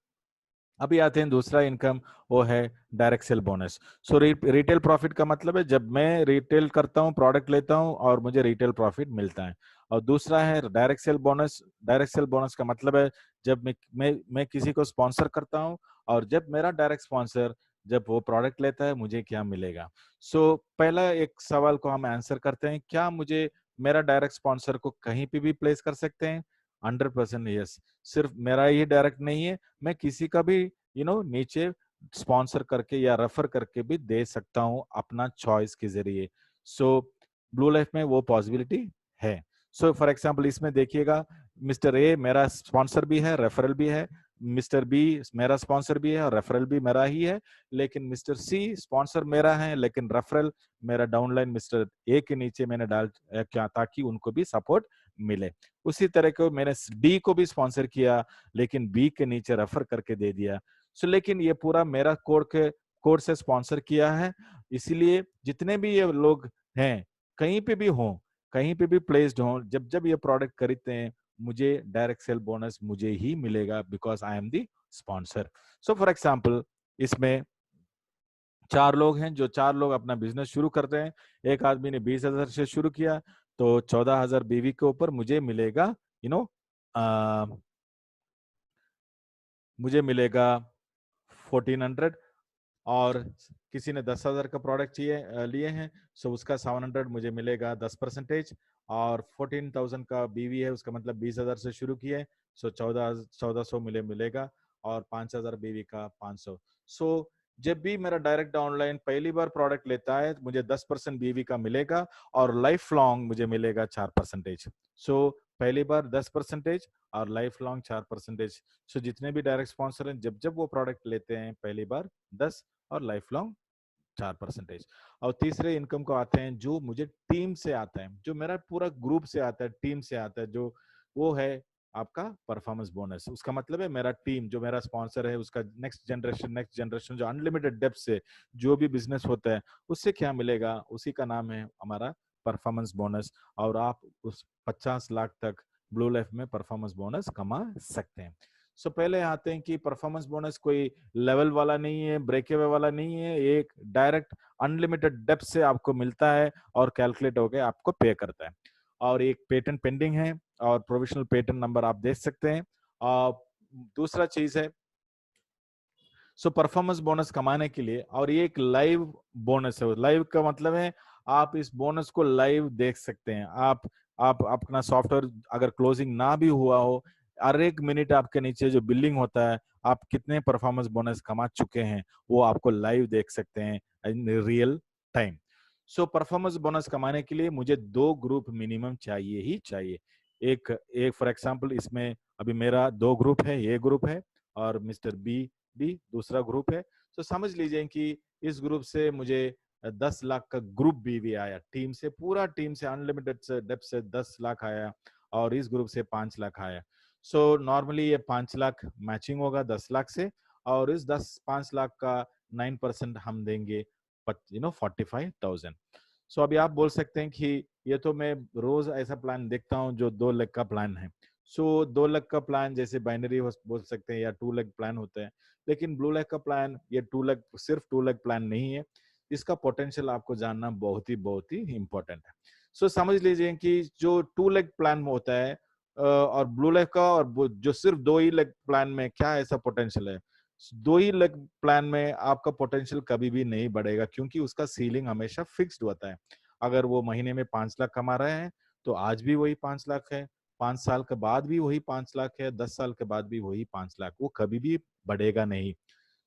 अभी आते हैं दूसरा इनकम, वो है डायरेक्ट सेल बोनस। सो रिटेल प्रॉफिट का मतलब है जब मैं रिटेल करता हूँ, प्रोडक्ट लेता हूँ और मुझे रिटेल प्रॉफिट मिलता है। और दूसरा है direct cell bonus. Direct cell bonus का मतलब है जब मैं किसी को स्पॉन्सर करता हूँ और जब मेरा डायरेक्ट स्पॉन्सर जब वो प्रोडक्ट लेता है मुझे क्या मिलेगा। सो पहला एक सवाल को हम आंसर करते हैं, क्या मुझे मेरा डायरेक्ट स्पॉन्सर को कहीं पे भी प्लेस कर सकते हैं? 100% यस। सिर्फ मेरा ही डायरेक्ट नहीं है, मैं किसी का भी नीचे स्पॉन्सर करके या रेफर करके भी दे सकता हूं अपना चॉइस के जरिए। सो ब्लू लाइफ में वो पॉसिबिलिटी है। सो फॉर एग्जांपल इसमें देखिएगा, मिस्टर ए मेरा स्पॉन्सर भी है, रेफरल भी है, मिस्टर बी मेरा स्पॉन्सर भी है और रेफरल भी मेरा ही है, लेकिन मिस्टर सी स्पॉन्सर मेरा है लेकिन रेफरल मेरा डाउनलाइन मिस्टर ए के नीचे मैंने डाल क्या, ताकि उनको भी सपोर्ट मिले। उसी तरह को मैंने डी को भी स्पॉन्सर किया लेकिन बी के नीचे रेफर करके दे दिया। सो लेकिन ये पूरा मेरा कोड से स्पॉन्सर किया है, इसीलिए जितने भी ये लोग हैं कहीं पे भी हों, कहीं पे भी प्लेस्ड हों, जब जब ये प्रोडक्ट खरीदते हैं मुझे डायरेक्ट सेल बोनस मुझे ही मिलेगा because I am the sponsor. So for example इसमें 4 लोग हैं, जो 4 लोग अपना बिजनेस शुरू करते हैं। एक आदमी ने 20,000 से शुरू किया तो 14,000 बीवी के ऊपर मुझे मिलेगा, यू नो मुझे मिलेगा 1400। और किसी ने 10,000 का प्रोडक्ट लिए हैं, सो उसका 700 मुझे मिलेगा 10%। और 14,000 का बीवी है, उसका मतलब 20,000 से शुरू किए, सो 1400 मिलेगा। और 5,000 बीवी का 500। सो जब भी मेरा डायरेक्ट ऑनलाइन पहली बार प्रोडक्ट लेता है मुझे 10% बीवी का मिलेगा और लाइफ लॉन्ग मुझे मिलेगा 4%। सो पहली बार 10% और लाइफ लॉन्ग 4%। सो जितने भी डायरेक्ट स्पॉन्सर हैं जब जब वो प्रोडक्ट लेते हैं पहली बार 10 और लाइफ लॉन्ग 4%। और तीसरे इनकम को आते हैं जो मुझे टीम से आता है, जो मेरा पूरा ग्रुप से आता है, टीम से आता है, जो वो है आपका परफॉर्मेंस बोनस। उसका मतलब है मेरा टीम जो मेरा स्पॉन्सर है उसका नेक्स्ट जनरेशन जो अनलिमिटेड डेप्थ से जो भी बिजनेस होता है उससे क्या मिलेगा, उसी का नाम है हमारा परफॉर्मेंस बोनस। और आप उस 50 लाख तक ब्लू लाइफ में परफॉर्मेंस बोनस कमा सकते हैं। सो पहले आते हैं कि परफॉर्मेंस बोनस कोई लेवल वाला नहीं है, ब्रेक अवे वाला नहीं है, एक डायरेक्ट अनलिमिटेड डेप्थ से आपको मिलता है और कैलकुलेट होकर आपको पे करता है। और एक पेटेंट पेंडिंग है और प्रोविजनल पेटेंट नंबर आप देख सकते हैं। और दूसरा चीज है, सो परफॉर्मेंस बोनस कमाने के लिए, और ये एक लाइव बोनस है। लाइव का मतलब है आप इस बोनस को लाइव देख सकते हैं। आप अपना सॉफ्टवेयर अगर क्लोजिंग ना भी हुआ हो, हर एक मिनट आपके नीचे जो बिलिंग होता है, आप कितने परफॉर्मेंस बोनस कमा चुके हैं वो आपको लाइव देख सकते हैं in real time. So performance bonus कमाने के लिए मुझे 2 ग्रुप मिनिमम चाहिए ही चाहिए। एक एक फॉर एग्जांपल इसमें अभी मेरा 2 ग्रुप है, ए ग्रुप है और मिस्टर बी भी दूसरा ग्रुप है। तो समझ लीजिए कि इस ग्रुप से मुझे 10 लाख का ग्रुप बी भी आया, टीम से, पूरा टीम से अनलिमिटेड से डेप्थ से 10 लाख आया और इस ग्रुप से 5 लाख आया। सो नॉर्मली ये 5 लाख मैचिंग होगा 10 लाख से, और इस 5 लाख का 9% हम देंगे 45,000। सो अभी आप बोल सकते हैं कि ये तो मैं रोज ऐसा प्लान देखता हूँ जो 2 लाख का प्लान है। सो 2 लाख का प्लान जैसे बाइनरी बोल सकते हैं या 2 लाख प्लान होते हैं, लेकिन ब्लू लाइफ का प्लान ये 2 लाख सिर्फ 2 लाख प्लान नहीं है। इसका पोटेंशियल आपको जानना बहुत ही इंपॉर्टेंट है। सो समझ लीजिए कि जो 2 लाख प्लान में होता है और ब्लू लाइफ का, और जो सिर्फ 2 ही लाख प्लान में क्या ऐसा पोटेंशियल है। 2 ही लाख प्लान में आपका पोटेंशियल कभी भी नहीं बढ़ेगा, क्योंकि उसका सीलिंग हमेशा फिक्स्ड होता है। अगर वो महीने में 5 लाख कमा रहे हैं तो आज भी वही 5 लाख है, 5 साल के बाद भी वही 5 लाख है, 10 साल के बाद भी वही 5 लाख, वो कभी भी बढ़ेगा नहीं।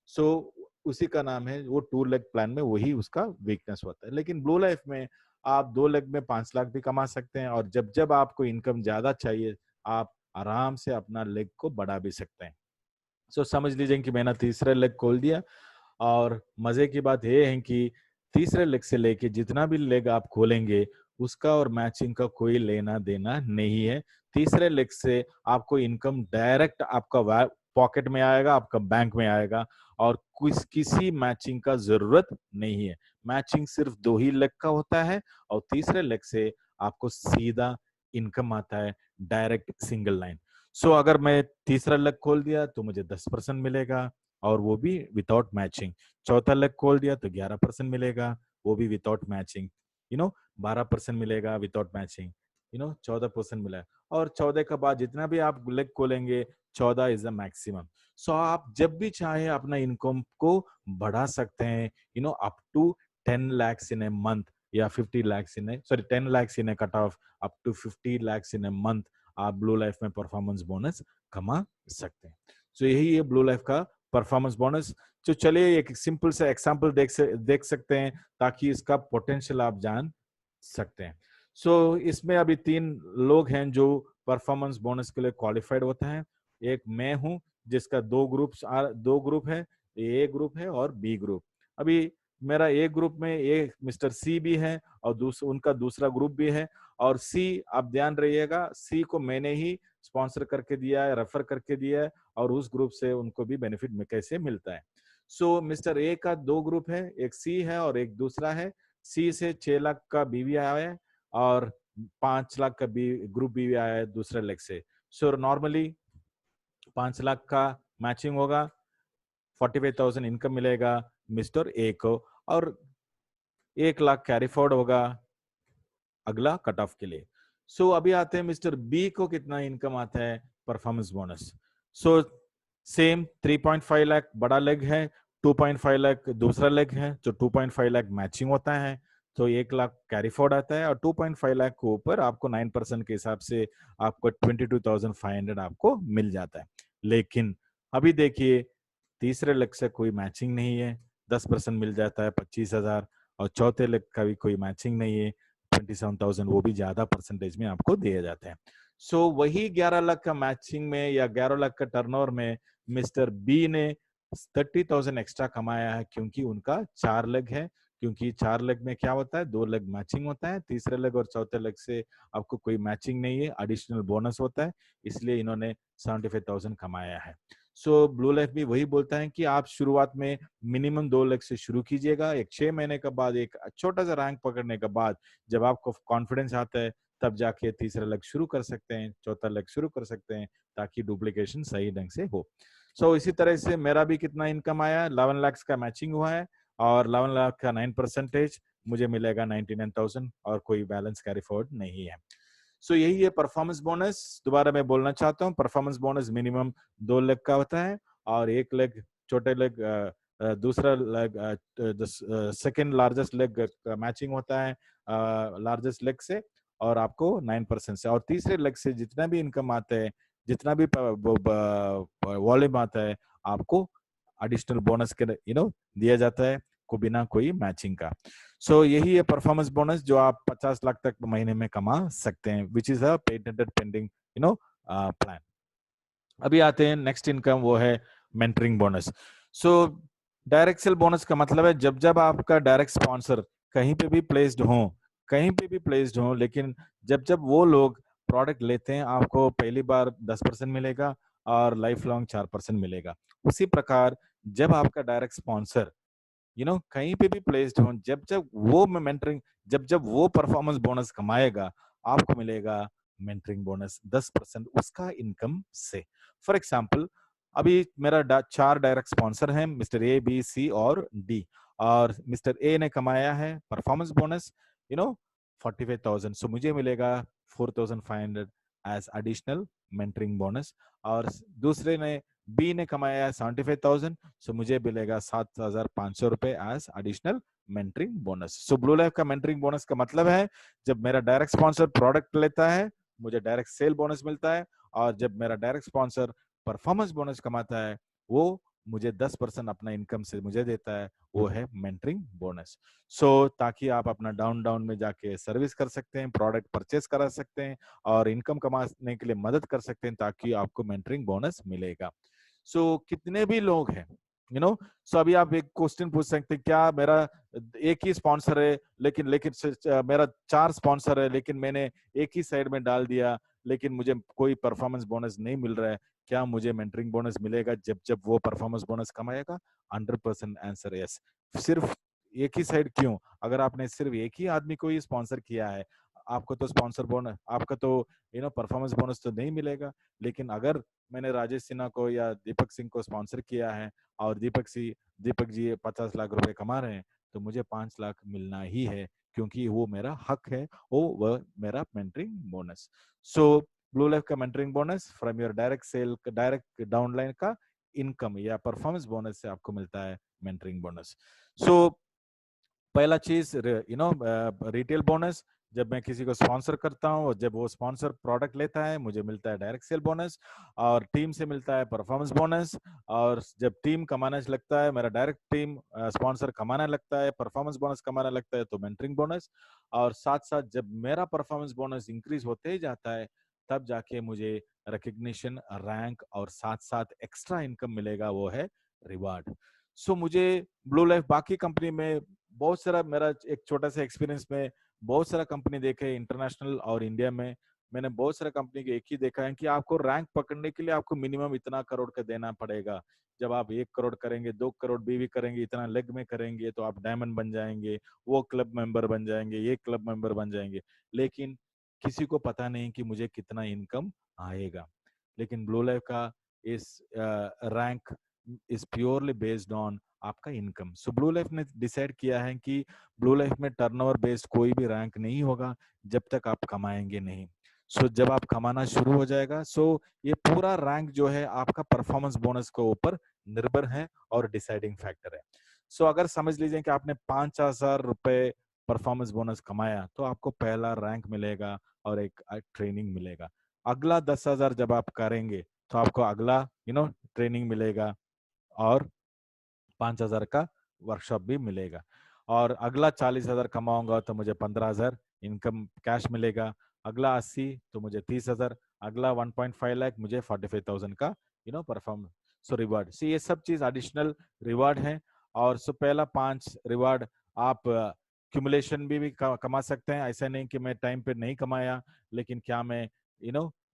सो उसी का नाम है, वो 2 लाख प्लान में वही उसका वीकनेस होता है। लेकिन ब्लू लाइफ में आप 2 लाख में 5 लाख भी कमा सकते हैं, और जब जब आपको इनकम ज्यादा चाहिए आप आराम से अपना लेग को बढ़ा भी सकते हैं। सो समझ लीजिए कि मैंने तीसरा लेग खोल दिया, और मजे की बात यह है कि तीसरे लेग से लेके जितना भी लेग आप खोलेंगे उसका और मैचिंग का कोई लेना देना नहीं है। तीसरे लेग से आपको इनकम डायरेक्ट आपका पॉकेट में आएगा, आपका बैंक में आएगा, और किसी मैचिंग का जरूरत नहीं है। मैचिंग सिर्फ 2 ही लेग का होता है, और तीसरे लेग से आपको सीधा इनकम आता है, डायरेक्ट सिंगल लाइन। सो अगर मैं तीसरा लेग खोल दिया तो मुझे 10% मिलेगा, और वो भी विदाउट मैचिंग। चौथा लेग खोल दिया तो 11% मिलेगा, वो भी विदाउट मैचिंग। 12% मिलेगा विदाउट मैचिंग। 14% मिला। और 14 के बाद जितना भी आप लेग खोलेंगे 14 इज द मैक्सिमम। सो आप जब भी चाहे अपना इनकम को बढ़ा सकते हैं, up to 10 lakhs in a month, या 50 lakhs in a, sorry 10 lakhs in a cut off, up to 50 lakhs in a month आप ब्लू लाइफ में परफॉर्मेंस बोनस कमा सकते हैं। सो यही है ब्लू लाइफ का परफॉर्मेंस बोनस। तो चलिए एक सिंपल से एग्जांपल देख सकते हैं ताकि इसका पोटेंशियल आप जान सकते हैं। सो इसमें अभी 3 लोग हैं जो परफॉर्मेंस बोनस के लिए क्वालिफाइड होते हैं। एक मैं हूं जिसका 2 ग्रुप है, ए ग्रुप है और बी ग्रुप। अभी मेरा ए ग्रुप में ए मिस्टर सी भी है और उनका दूसरा ग्रुप भी है। और सी, आप ध्यान रहिएगा, सी को मैंने ही स्पॉन्सर करके दिया है, रेफर करके दिया है, और उस ग्रुप से उनको भी बेनिफिट में कैसे मिलता है। सो मिस्टर ए का 2 ग्रुप है, एक सी है और एक दूसरा है। सी से 6 लाख का बीवी आया है, और 5 लाख का बी ग्रुप बीवी आया है दूसरे लेग से। सो नॉर्मली 5 लाख का मैचिंग होगा, 45,000 इनकम मिलेगा मिस्टर ए को, और 1 लाख कैरी फॉरवर्ड होगा अगला कट ऑफ के लिए। सो अभी आते हैं मिस्टर बी को कितना इनकम आता है performance bonus. So same 3.5 lakh बड़ा लेग है, 2.5 लाख दूसरा लेग है, जो 2.5 लाख मैचिंग होता है, तो 1 लाख कैरी फॉरवर्ड आता है, और 2.5 लाख के ऊपर आपको 9% के हिसाब से आपको 22,500 आपको मिल जाता है। लेकिन अभी देखिए तीसरे लेग से कोई मैचिंग नहीं है, 10% मिल जाता है 25,000, और चौथे लेग का भी कोई मैचिंग नहीं है, 27,000, वो भी ज्यादा परसेंटेज में आपको दिए जाते हैं। सो वही 11 लाख का मैचिंग में या 11 लाख का टर्नओवर में मिस्टर बी ने 30,000 एक्स्ट्रा कमाया है, क्योंकि उनका 4 लेग है। क्योंकि 4 लेग में क्या होता है, 2 लेग मैचिंग होता है, तीसरे लेग और चौथे लेग से आपको कोई मैचिंग नहीं है, एडिशनल बोनस होता है, इसलिए इन्होंने 75,000 कमाया है। सो ब्लू लाइफ भी वही बोलता है कि आप शुरुआत में मिनिमम 2 लाख से शुरू कीजिएगा, एक 6 महीने के बाद एक छोटा सा रैंक पकड़ने के बाद जब आपको कॉन्फिडेंस आता है तब जाके तीसरा लेग शुरू कर सकते हैं, चौथा लेग शुरू कर सकते हैं, ताकि डुप्लीकेशन सही ढंग से हो। सो इसी तरह से मेरा भी कितना इनकम आया, 11 लाख का मैचिंग हुआ है और 11 लाख का 9% मुझे मिलेगा 99,000 और कोई बैलेंस कैरी फॉरवर्ड नहीं है। सो यही है परफॉर्मेंस बोनस। दोबारा मैं बोलना चाहता हूँ, परफॉर्मेंस बोनस मिनिमम 2 लेग का होता है और एक लेग छोटे लेग दूसरा लेग सेकेंड लार्जेस्ट लेग का मैचिंग होता है लार्जेस्ट लेग से और आपको 9% से, और तीसरे लेग से जितना भी इनकम आता है, जितना भी वॉल्यूम आता है, आपको एडिशनल बोनस के दिया जाता है को बिना कोई मैचिंग का। सो यही है परफॉर्मेंस बोनस जो आप 50 लाख तक महीने में कमा सकते हैं, which is a patented pending plan. अभी आते हैं नेक्स्ट इनकम, वो है mentoring bonus. So direct cell bonus का मतलब है जब जब आपका डायरेक्ट स्पॉन्सर कहीं पे भी प्लेस्ड हो, लेकिन जब जब वो लोग प्रोडक्ट लेते हैं, आपको पहली बार 10% मिलेगा और लाइफ लॉन्ग 4% मिलेगा। उसी प्रकार जब आपका डायरेक्ट स्पॉन्सर कहीं पे भी प्लेस्ड हो, जब जब वो मेंटरिंग, जब जब वो परफॉर्मेंस बोनस कमाएगा, आपको मिलेगा मेंटरिंग बोनस 10% उसका इनकम से। फॉर एग्जांपल, अभी मेरा 4 डायरेक्ट स्पॉन्सर हैं, मिस्टर ए, बी, सी और डी, और मिस्टर ए ने कमाया है परफॉर्मेंस बोनस 45,000, सो मुझे मिलेगा 4,500 एज एडिशनल मेंटरिंग बोनस, और दूसरे ने बी ने कमाया है 75,000, सो मुझे मिलेगा 7,500 रुपए as additional mentoring bonus. So blue life का मेंटरिंग बोनस का मतलब है जब मेरा डायरेक्ट स्पॉन्सर प्रोडक्ट लेता है, मुझे डायरेक्ट सेल बोनस मिलता है, और जब मेरा डायरेक्ट स्पॉन्सर परफॉर्मेंस बोनस कमाता है, वो मुझे 10% अपना इनकम से मुझे देता है, वो है मेंटरिंग बोनस। सो ताकि आप अपना डाउन डाउन में जाके सर्विस कर सकते हैं, प्रोडक्ट परचेस करा सकते हैं और इनकम कमाने के लिए मदद कर सकते हैं, ताकि आपको मेंटरिंग बोनस मिलेगा। सो कितने भी लोग हैं सो अभी आप एक क्वेश्चन पूछ सकते हैं, क्या मेरा एक ही स्पॉन्सर है, लेकिन लेकिन मेरा 4 स्पॉन्सर है, लेकिन मैंने एक ही साइड में डाल दिया, लेकिन मुझे कोई परफॉर्मेंस बोनस नहीं मिल रहा है, क्या मुझे मेंटरिंग बोनस मिलेगा जब जब वो परफॉर्मेंस बोनस कमाएगा? 100% आंसर यस। सिर्फ एक ही साइड क्यों? अगर आपने सिर्फ एक ही आदमी को ही स्पॉन्सर किया है, आपको तो स्पॉन्सर बोनस, आपका तो परफॉर्मेंस बोनस तो नहीं मिलेगा। लेकिन अगर मैंने राजेश सिन्हा को या दीपक सिंह को स्पॉन्सर किया है और दीपक जी 50 लाख रुपए कमा रहे हैं, तो मुझे 5 लाख मिलना ही है, क्योंकि वो मेरा हक है, वो मेरा mentoring bonus. So blue life का mentoring bonus from your direct sale, direct downline का इनकम या परफॉर्मेंस बोनस से आपको मिलता है मेंटरिंग बोनस। सो पहला चीज रिटेल बोनस, जब मैं किसी को स्पॉन्सर करता हूँ, जब वो स्पॉन्सर प्रोडक्ट लेता है, मुझे मिलता है डायरेक्ट सेल बोनस, और टीम से मिलता है परफॉर्मेंस बोनस, और जब टीम कमाने लगता है, मेरा डायरेक्ट टीम स्पॉन्सर कमाने लगता है, परफॉर्मेंस बोनस कमाने लगता है, तो मेंटरिंग बोनस, और साथ साथ जब मेरा परफॉर्मेंस बोनस इंक्रीज होते ही जाता है, तब जाके मुझे रिकग्निशन, रैंक और साथ साथ एक्स्ट्रा इनकम मिलेगा, वो है रिवार्ड। सो मुझे ब्लू लाइफ बाकी कंपनी में बहुत सारा, मेरा एक छोटा सा एक्सपीरियंस में बहुत सारा कंपनी देखे इंटरनेशनल और इंडिया में, मैंने बहुत सारा कंपनी के एक ही देखा है कि आपको रैंक पकड़ने के लिए आपको मिनिमम इतना करोड़ का देना पड़ेगा। जब आप 1 करोड़ करेंगे, 2 करोड़ भी करेंगे, इतना लेग में करेंगे, तो आप डायमंड बन जाएंगे, वो क्लब मेंबर बन जाएंगे, ये क्लब मेंबर बन जाएंगे। लेकिन किसी को पता नहीं कि मुझे कितना इनकम आएगा। लेकिन ब्लू लाइफ का इस rank is purely based on आपका इनकम। सो ब्लू लाइफ ने डिसाइड किया है कि ब्लू लाइफ में टर्नओवर बेस्ड कोई भी रैंक नहीं होगा जब तक आप कमाएंगे नहीं। सो जब आप कमाना शुरू हो जाएगा, सो ये पूरा रैंक जो है आपका परफॉर्मेंस बोनस के ऊपर निर्भर है और डिसाइडिंग फैक्टर है। सो अगर समझ लीजिए कि आपने 5,000 रुपए परफॉर्मेंस बोनस कमाया, तो आपको पहला रैंक मिलेगा और एक ट्रेनिंग मिलेगा। अगला 10,000 जब आप करेंगे, तो आपको अगला ट्रेनिंग मिलेगा और 5,000 का वर्कशॉप भी मिलेगा। और अगला 40,000 कमाऊंगा तो मुझे 15,000 इनकम कैश मिलेगा। अगला 80 तो मुझे 30,000। अगला 1.5 लाख मुझे 45,000 का परफॉर्म सो रिवार्ड। सो ये सब चीज एडिशनल रिवार्ड है। और सो पहला 5 रिवार्ड आप क्यूमुलेशन भी कमा सकते हैं। ऐसा नहीं कि मैं टाइम पे नहीं कमाया, लेकिन क्या मैं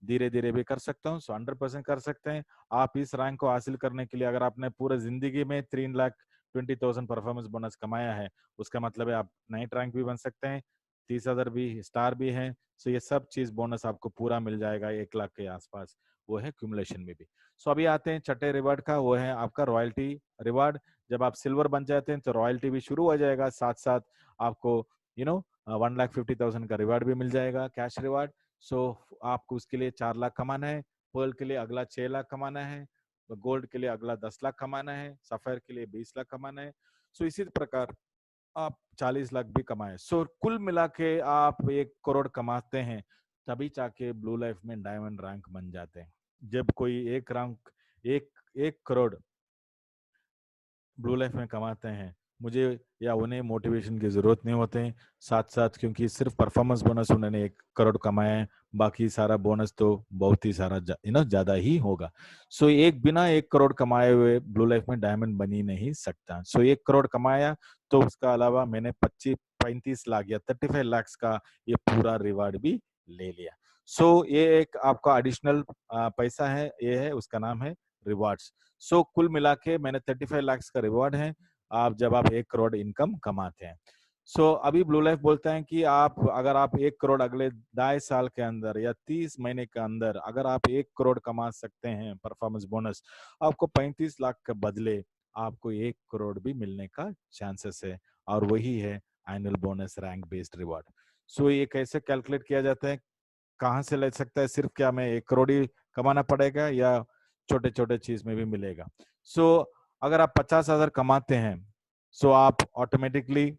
धीरे धीरे भी कर सकता हूँ। सो 100% कर सकते हैं। आप इस रैंक को हासिल करने के लिए, अगर आपने पूरे जिंदगी में 3,20,000 परफॉर्मेंस बोनस कमाया है, उसका मतलब है आप नाइट रैंक भी बन सकते हैं, 30,000 भी स्टार भी हैं। सो ये सब चीज बोनस आपको पूरा मिल जाएगा 1 लाख के आसपास, वो है क्यूमुलेशन में भी। सो अभी आते हैं छठे रिवार्ड का, वो है आपका रॉयल्टी रिवार्ड। जब आप सिल्वर बन जाते हैं तो रॉयल्टी भी शुरू हो जाएगा, साथ साथ आपको 1,50,000 का रिवार्ड भी मिल जाएगा, कैश रिवार्ड। सो आपको उसके लिए 4 लाख कमाना है, पर्ल के लिए अगला 6 लाख कमाना है, गोल्ड के लिए अगला 10 लाख कमाना है, सफायर के लिए 20 लाख कमाना है। सो इसी प्रकार आप 40 लाख भी कमाए। सो कुल मिला के आप 1 करोड़ कमाते हैं, तभी जाके ब्लू लाइफ में डायमंड रैंक बन जाते हैं। जब कोई एक रैंक एक 1 करोड़ ब्लू लाइफ में कमाते हैं, मुझे या उन्हें मोटिवेशन की जरूरत नहीं होते हैं। साथ साथ क्योंकि सिर्फ परफॉर्मेंस बोनस उन्होंने 1 करोड़ कमाया है, बाकी सारा बोनस तो बहुत ही सारा ज्यादा ही होगा। सो एक बिना 1 करोड़ कमाए हुए ब्लू लाइफ में डायमंड बन ही नहीं सकता। सो 1 करोड़ कमाया तो उसका अलावा मैंने 25-35 लाख या 35 लाख का ये पूरा रिवार्ड भी ले लिया। सो ये एक आपका एडिशनल पैसा है, ये है उसका नाम है रिवार्ड्स। सो कुल मिला के मैंने 35 लाख का रिवॉर्ड है आप जब आप 1 करोड़ इनकम कमाते हैं। सो अभी ब्लू लाइफ बोलता है कि आप अगर आप 1 करोड़ अगले 2.5 साल के अंदर या 30 महीने के अंदर अगर आप 1 करोड़ कमा सकते हैं परफॉर्मेंस बोनस, आपको 35 लाख के बदले आपको 1 करोड़ भी मिलने का चांसेस है, और वही है annual bonus rank based reward. So ये कैसे कैलकुलेट किया जाता है, कहाँ से ले सकता है, सिर्फ क्या मैं 1 करोड़ ही कमाना पड़ेगा या छोटे छोटे चीज में भी मिलेगा? सो अगर आप 50,000 कमाते हैं, सो आप ऑटोमेटिकली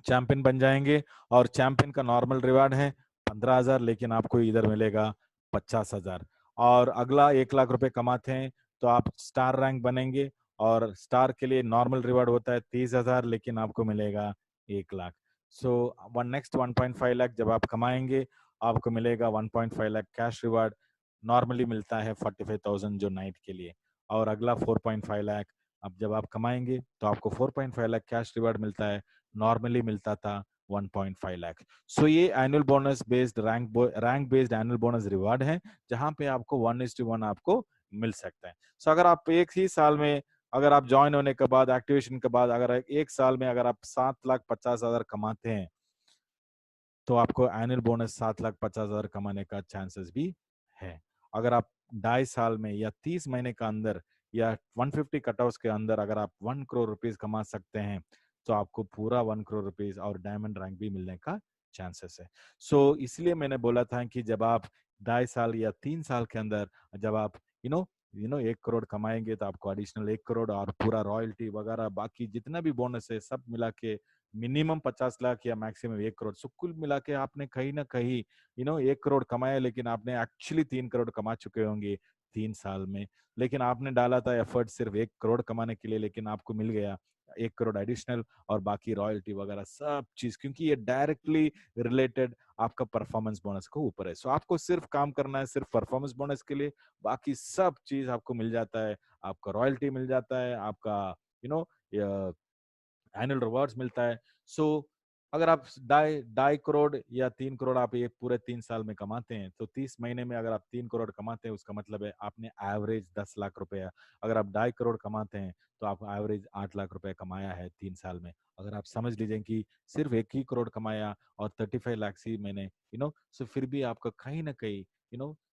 चैंपियन बन जाएंगे, और चैंपियन का नॉर्मल रिवार्ड है 15,000, लेकिन आपको इधर मिलेगा 50,000। और अगला 1 लाख रुपए कमाते हैं तो आप स्टार रैंक बनेंगे, और स्टार के लिए नॉर्मल रिवार्ड होता है 30,000, लेकिन आपको मिलेगा 1 लाख। सो नेक्स्ट 1.5 लाख जब आप कमाएंगे, आपको मिलेगा 1.5 लाख कैश रिवार्ड। नॉर्मली मिलता है 45,000 जो नाइट के लिए, और अगला 4.5 लाख अब जब आप कमाएंगे तो आपको 4.5 लाख कैश रिवार्ड मिलता है, नॉर्मली मिलता था 1.5 लाख। सो ये annual bonus based rank based annual bonus reward है, जहां पे आपको 1:1 आपको मिल सकता है। सो अगर आप एक ही साल में, अगर आप ज्वाइन होने के बाद, एक्टिवेशन के बाद, अगर एक साल में अगर आप 7,50,000 कमाते हैं, तो आपको एनुअल बोनस 7,50,000 कमाने का चांसेस भी है। अगर आप 2.5 साल में या 30 महीने का अंदर या 150 कटऑफ के अंदर अगर आप 1 करोड़ रुपीज कमा सकते हैं, तो आपको पूरा 1 करोड़ रुपीज और डायमंड रैंक भी मिलने का चांसेस है। सो इसलिए मैंने बोला था कि जब आप 2.5 साल या 3 साल के अंदर जब आप यू नो 1 करोड़ कमाएंगे, तो आपको एडिशनल 1 करोड़ और पूरा रॉयल्टी वगैरह बाकी जितना भी बोनस है सब मिला के मिनिमम 50 लाख या मैक्सिमम 1 करोड़। सो कुल मिला के आपने कहीं ना कहीं 1 करोड़ कमाया, लेकिन आपने एक्चुअली 3 करोड़ कमा चुके होंगे 3 साल में। लेकिन आपने डाला था एफर्ट सिर्फ 1 करोड़ कमाने के लिए, लेकिन आपको मिल गया 1 करोड़ एडिशनल, और बाकी रॉयल्टी वगैरह सब चीज, क्योंकि ये डायरेक्टली रिलेटेड आपका परफॉर्मेंस बोनस को ऊपर है। सो आपको सिर्फ काम करना है सिर्फ परफॉर्मेंस बोनस के लिए, बाकी सब चीज आपको मिल जाता है। आपका रॉयल्टी मिल जाता है, आपका यू नो एनुअल रिवॉर्ड्स मिलता है। सो अगर आप 2.5 करोड़ या 3 करोड़ आप ये पूरे 3 साल में कमाते हैं, तो 30 महीने में अगर आप 3 करोड़ कमाते हैं, उसका मतलब है आपने एवरेज 10 लाख रुपया। अगर आप 2.5 करोड़ कमाते हैं, तो आप एवरेज 8 लाख रुपए कमाया है 3 साल में। अगर आप समझ लीजिए कि सिर्फ 1 ही करोड़ कमाया और 35 लाख ही मैंने सो फिर भी आपका कहीं ना कहीं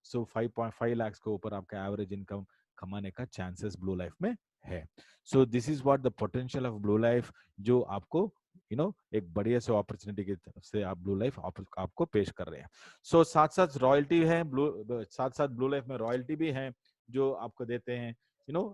सो 5.5 लाख के ऊपर आपका एवरेज इनकम कमाने का चांसेस ब्लू लाइफ में है। So this is what the potential of blue life, जो आपको एक बढ़िया से अपॉर्चुनिटी की तरफ से आप ब्लू लाइफ आपको पेश कर रहे हैं। सो साथ साथ रॉयल्टी है, साथ साथ ब्लू लाइफ में रॉयल्टी भी है जो आपको देते हैं।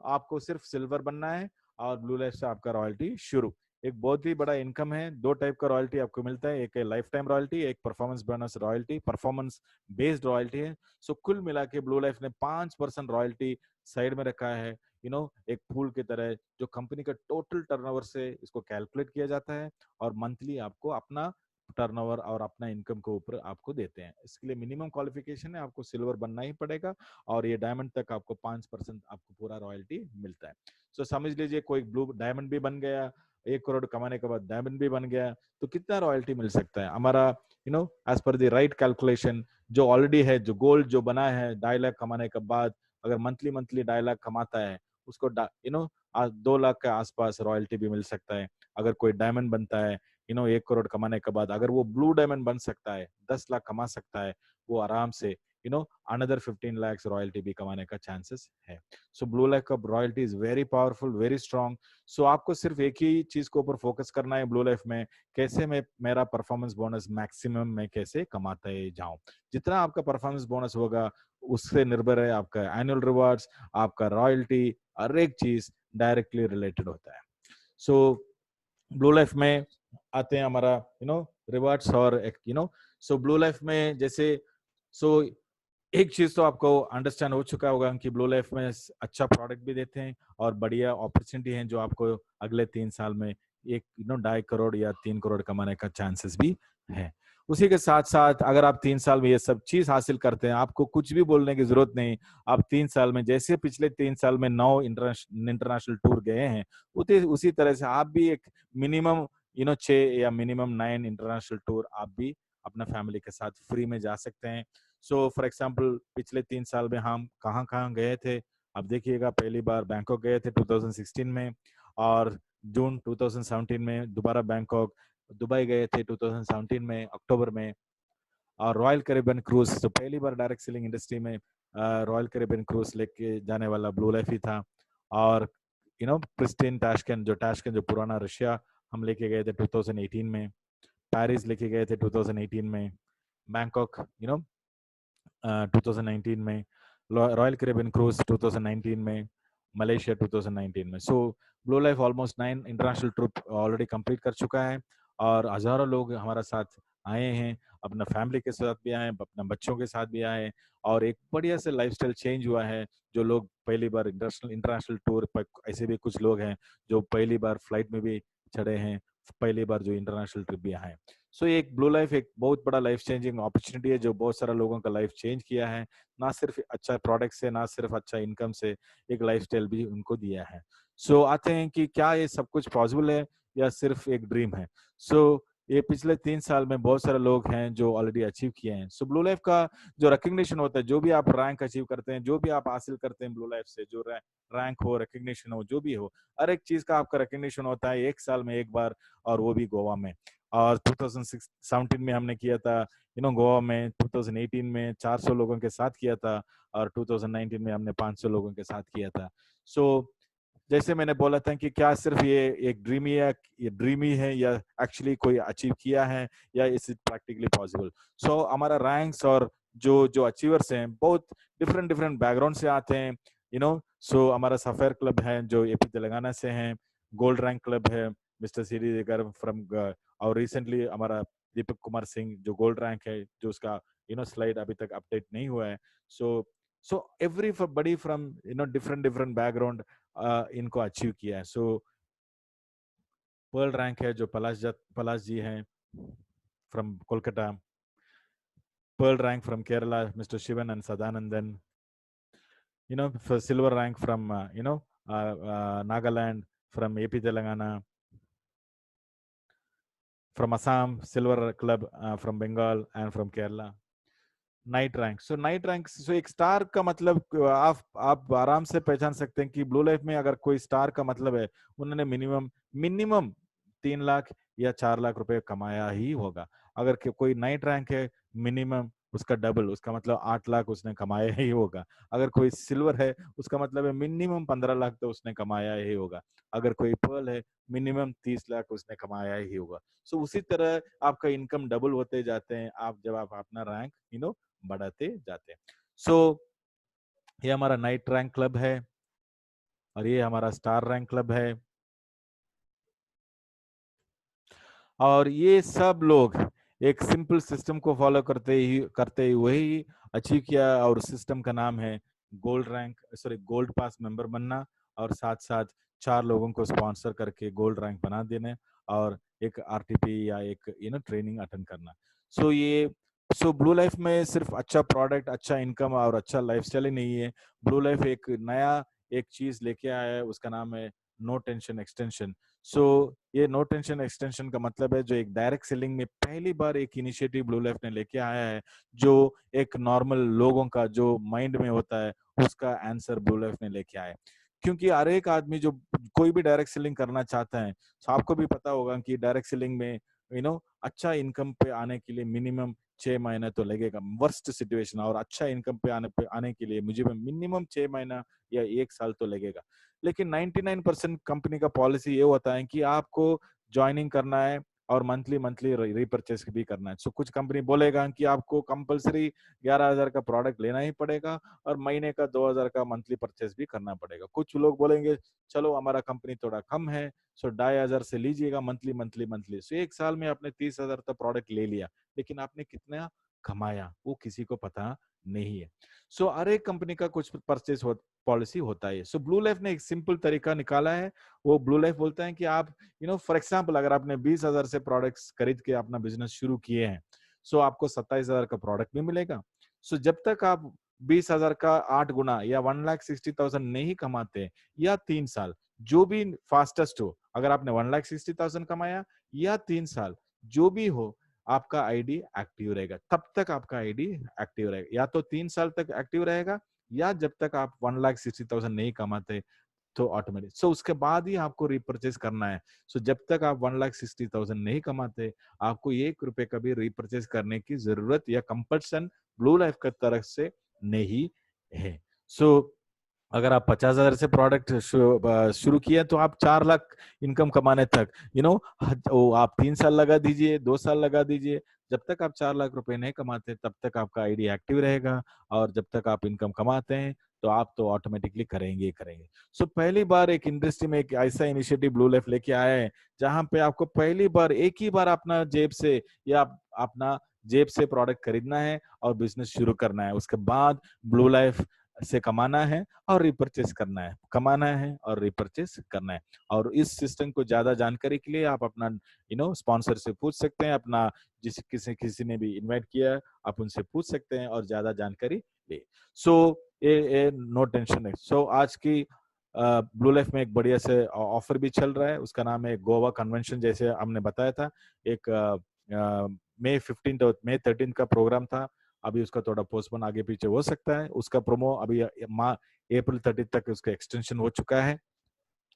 आपको सिर्फ सिल्वर बनना है और ब्लू लाइफ से आपका रॉयल्टी शुरू। एक बहुत ही बड़ा इनकम है, 2 टाइप का रॉयल्टी आपको मिलता है, एक है लाइफ टाइम रॉयल्टी, एक performance bonus royalty, performance based royalty है। सो कुल मिला के ब्लू लाइफ ने 5% रॉयल्टी साइड में रखा है, एक पूल की तरह, जो कंपनी का टोटल टर्नओवर से इसको कैलकुलेट किया जाता है, और मंथली आपको अपना टर्नओवर और अपना इनकम के ऊपर आपको देते हैं। इसके लिए मिनिमम क्वालिफिकेशन है, आपको सिल्वर बनना ही पड़ेगा, और ये डायमंड तक आपको 5% आपको पूरा रॉयल्टी मिलता है। सो समझ लीजिए कोई ब्लू डायमंड भी बन गया, 1 करोड़ कमाने के बाद डायमंड भी बन गया, तो कितना रॉयल्टी मिल सकता है हमारा, as per the right calculation जो ऑलरेडी है, जो गोल्ड जो बना है 2.5 लाख कमाने के बाद, अगर मंथली 2.5 लाख कमाता है, उसको 2 लाख के आसपास रॉयल्टी भी मिल सकता है। अगर कोई डायमंड बनता है 1 करोड़ कमाने के बाद अगर वो ब्लू डायमंड बन सकता है, 10 लाख कमा सकता है, वो आराम से अनदर 15 lakhs रॉयल्टी भी कमाने का चांसेस है। सो ब्लू लाइफ का royalty is very powerful, very strong. So आपको सिर्फ एक ही चीज के ऊपर फोकस करना है ब्लू लाइफ में, कैसे मैं मेरा परफॉर्मेंस बोनस मैक्सिमम मैं कैसे कमाते जाऊं। जितना आपका परफॉर्मेंस बोनस होगा उससे निर्भर है आपका एनुअल रिवार्ड्स, आपका रॉयल्टी, हर एक चीज डायरेक्टली रिलेटेड होता है। सो ब्लू लाइफ में आते हैं हमारा रिवार्ड्स और सो ब्लू लाइफ में जैसे सो एक चीज तो आपको अंडरस्टैंड हो चुका होगा कि ब्लू लाइफ में अच्छा प्रोडक्ट भी देते हैं और बढ़िया अपॉर्चुनिटी है जो आपको अगले 3 साल में एक 2.5 करोड़ या 3 करोड़ कमाने का चांसेस भी है। उसी के साथ साथ अगर आप 3 साल में ये सब चीज हासिल करते हैं, आपको कुछ भी बोलने की जरूरत नहीं। आप 3 साल में जैसे पिछले 3 साल में 9 इंटरनेशनल टूर गए हैं, उसी तरह से आप भी एक मिनिमम 6 या मिनिमम 9 इंटरनेशनल टूर आप भी अपना फैमिली के साथ फ्री में जा सकते हैं। सो फॉर एग्जाम्पल पिछले 3 साल में हम कहाँ कहाँ गए थे, आप देखिएगा। पहली बार बैंकॉक गए थे 2016 में, और जून 2017 में दोबारा बैंकॉक। दुबई गए थे 2017 में अक्टूबर में। और रॉयल कैरिबियन क्रूज, तो पहली बार डायरेक्ट सेलिंग इंडस्ट्री में रॉयल कैरिबियन क्रूज लेके जाने वाला ब्लू लाइफ ही था। और प्रिस्टीन टाशकेंट, जो पुराना रशिया हम लेके गए थे 2018 में। पेरिस लेके गए थे 2018 में। बैंकॉक 2019 में। रॉयल कैरिबियन क्रूज 2019 में। मलेशिया 2019 में। सो blue life almost 9 international trip already complete कर चुका है, और हजारों लोग हमारा साथ आए हैं। अपना फैमिली के साथ भी आए, अपना बच्चों के साथ भी आए, और एक बढ़िया से लाइफस्टाइल चेंज हुआ है। जो लोग पहली बार इंटरनेशनल टूर पर, ऐसे भी कुछ लोग हैं जो पहली बार फ्लाइट में भी चढ़े हैं, पहली बार जो इंटरनेशनल ट्रिप भी आए। सो एक ब्लू लाइफ एक बहुत बड़ा लाइफ चेंजिंग अपॉर्चुनिटी है जो बहुत सारा लोगों का लाइफ चेंज किया है। ना सिर्फ अच्छा प्रोडक्ट से, ना सिर्फ अच्छा इनकम से, एक लाइफस्टाइल भी उनको दिया है। सो आते हैं कि क्या ये सब कुछ पॉसिबल है या सिर्फ एक ड्रीम है। सो ये पिछले 3 साल में बहुत सारे लोग हैं जो ऑलरेडी अचीव किए हैं। सो ब्लू लाइफ का जो रिकग्निशन होता है, जो भी आप रैंक अचीव करते हैं, जो भी आप हासिल करते हैं ब्लू लाइफ से, जो रैंक हो, रिकग्निशन हो, जो भी हो, हर एक चीज का आपका रिकग्निशन होता है 1 साल में एक बार, और वो भी गोवा में। और 2017 में हमने किया था गोवा में। 2018 में 400 लोगों के साथ किया था, और 2019 में हमने 500 लोगों के साथ किया था। सो जैसे मैंने बोला था कि क्या सिर्फ ये एक ड्रीम ही है, या एक्चुअली कोई अचीव किया है, या इज इट प्रैक्टिकली पॉसिबल। सो हमारा रैंक्स और जो जो अचीवर्स हैं बहुत डिफरेंट डिफरेंट बैकग्राउंड से आते हैं। सो हमारा सफेयर क्लब है जो एपी तेलंगाना से हैं। गोल्ड रैंक क्लब है मिस्टर सीडी देकर फ्रॉम, और रिसेंटली हमारा दीपक कुमार सिंह जो गोल्ड रैंक है, जो उसका स्लाइड अभी तक अपडेट नहीं हुआ है। So everybody from different different background इनको अचीव किया है। सो पर्ल रैंक है जो पलाश जी हैं from Kolkata. Pearl rank from Kerala mister Shivan and Sadanandan. for silver rank from Nagaland, from AP Telangana, from Assam, silver club from Bengal and from Kerala. Knight rank, so knight rank, so एक star का मतलब आप आराम से पहचान सकते हैं कि ब्लू लाइफ में अगर कोई स्टार का मतलब है उन्होंने मिनिमम मिनिमम 3 लाख या 4 लाख रुपए कमाया ही होगा। अगर कोई नाइट रैंक है, मिनिमम उसका डबल, उसका मतलब 8 लाख उसने कमाया ही होगा। अगर कोई सिल्वर है, उसका मतलब है मिनिमम 15 लाख तो उसने कमाया ही होगा। अगर कोई पर्ल है, मिनिमम 30 लाख उसने कमाया ही होगा। सो उसी तरह आपका इनकम डबल होते जाते हैं आप जब आप अपना रैंक बढ़ाते जाते हैं। सो ये हमारा नाइट रैंक क्लब है, और ये हमारा स्टार रैंक क्लब है। और ये सब लोग एक सिंपल सिस्टम को फॉलो करते हुए ही अचीव किया, और सिस्टम का नाम है गोल्ड पास मेंबर बनना, और साथ साथ 4 लोगों को स्पॉन्सर करके गोल्ड रैंक बना देने, और एक आरटीपी या एक ट्रेनिंग अटेंड करना। सो ब्लू लाइफ में सिर्फ अच्छा प्रोडक्ट, अच्छा इनकम और अच्छा लाइफस्टाइल ही नहीं है। ब्लू लाइफ एक नया एक चीज लेके आया है, उसका नाम है नो टेंशन एक्सटेंशन। सो ये नो टेंशन एक्सटेंशन का मतलब है जो एक डायरेक्ट सेलिंग में पहली बार एक इनिशिएटिव ब्लू लाइफ ने लेके आया है, जो एक नॉर्मल लोगों का जो माइंड में होता है उसका आंसर ब्लू लाइफ ने लेके आया है। क्योंकि हर एक आदमी जो कोई भी डायरेक्ट सेलिंग करना चाहता है, तो आपको भी पता होगा कि डायरेक्ट सेलिंग में अच्छा इनकम पे आने के लिए मिनिमम 6 महीने तो लगेगा, वर्स्ट सिचुएशन। और अच्छा इनकम पे आने के लिए मुझे मिनिमम 6 महीना या 1 साल तो लगेगा। लेकिन 99% कंपनी का पॉलिसी ये होता है कि आपको ज्वाइनिंग करना है और मंथली मंथली रीपरचेस भी करना है। सो कुछ कंपनी बोलेगा कि आपको कंपलसरी 11,000 का प्रोडक्ट लेना ही पड़ेगा और महीने का 2,000 का मंथली परचेस भी करना पड़ेगा। कुछ लोग बोलेंगे चलो हमारा कंपनी थोड़ा कम है, सो 2,500 से लीजिएगा मंथली मंथली मंथली। सो 1 साल में आपने 30,000 का प्रोडक्ट ले लिया, लेकिन आपने कितना कमाया वो किसी को पता नहीं है। सो हर एक कंपनी का कुछ परचेस पॉलिसी होता है। सो ब्लू लाइफ ने एक सिंपल तरीका निकाला है। वो ब्लू लाइफ बोलता है कि आप फॉर एग्जाम्पल अगर आपने 20,000 से प्रोडक्ट्स खरीद के अपना बिजनेस शुरू किए हैं, सो आपको 27,000 का प्रोडक्ट भी मिलेगा। सो जब तक आप 20,000 का 8 गुना या 1,60,000 नहीं कमाते, या 3 साल, जो भी फास्टेस्ट हो, अगर आपने 1,60,000 कमाया या 3 साल, जो भी हो, आपका आईडी एक्टिव रहेगा। तब तक आपका आईडी एक्टिव रहेगा, या तो 3 साल तक एक्टिव रहेगा, या जब तक आप 1,60,000 नहीं कमाते तो ऑटोमेटिक। सो उसके बाद ही आपको रीपरचेज करना है। सो जब तक आप 1,60,000 नहीं कमाते, आपको 1 रुपए का भी रीपरचेज करने की जरूरत या कंपल्सन ब्लू लाइफ की तरफ से नहीं है। सो अगर आप 50,000 से प्रोडक्ट शुरू किए तो आप 4 लाख इनकम कमाने तक आप 3 साल लगा दीजिए, 2 साल लगा दीजिए। जब तक आप 4 लाख रुपए नहीं कमाते तब तक आपका आईडी एक्टिव रहेगा, और जब तक आप इनकम कमाते हैं तो आप तो ऑटोमेटिकली करेंगे ही करेंगे। सो पहली बार एक इंडस्ट्री में एक ऐसा इनिशिएटिव ब्लू लाइफ लेके आया है, जहां पे आपको पहली बार एक ही बार अपना जेब से या अपना जेब से प्रोडक्ट खरीदना है और बिजनेस शुरू करना है। उसके बाद ब्लू लाइफ से कमाना है और रिपर्चेस करना है, कमाना है और रिपर्चेस करना है। और इस सिस्टम को ज्यादा जानकारी के लिए आप अपना स्पॉन्सर से पूछ सकते हैं, अपना जिस किसी ने भी इनवाइट किया आप उनसे पूछ सकते हैं और ज्यादा जानकारी ले। सो ये नो टेंशन है। सो आज की ब्लू लाइफ में एक बढ़िया से ऑफर भी चल रहा है, उसका नाम है गोवा कन्वेंशन। जैसे हमने बताया था, एक मई 15 और मई 13 का प्रोग्राम था। अभी उसका थोड़ा पोस्टपोन आगे पीछे हो सकता है। उसका प्रोमो अभी अप्रैल 30 तक उसका एक्सटेंशन हो चुका है,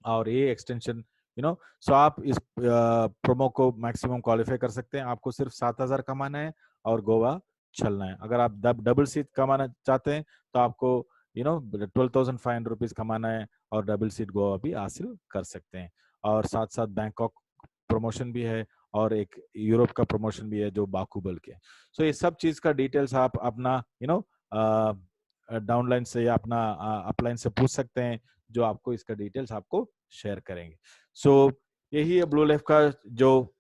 और ये एक्सटेंशन सो आप इस प्रोमो को मैक्सिमम क्वालिफाई कर सकते हैं। आपको सिर्फ 7,000 कमाना है और गोवा चलना है। अगर आप डबल सीट कमाना चाहते हैं तो आपको 12,500 रुपीज कमाना है और डबल सीट गोवा भी हासिल कर सकते हैं। और साथ साथ बैंकॉक प्रमोशन भी है और एक यूरोप का प्रमोशन भी है जो बाकुबल के। सो ये सब चीज का डिटेल्स आप अपना डाउनलाइन से या अपना अपलाइन से पूछ सकते हैं, जो आपको इसका डिटेल्स आपको शेयर करेंगे। सो यही है ब्लू लाइफ का जो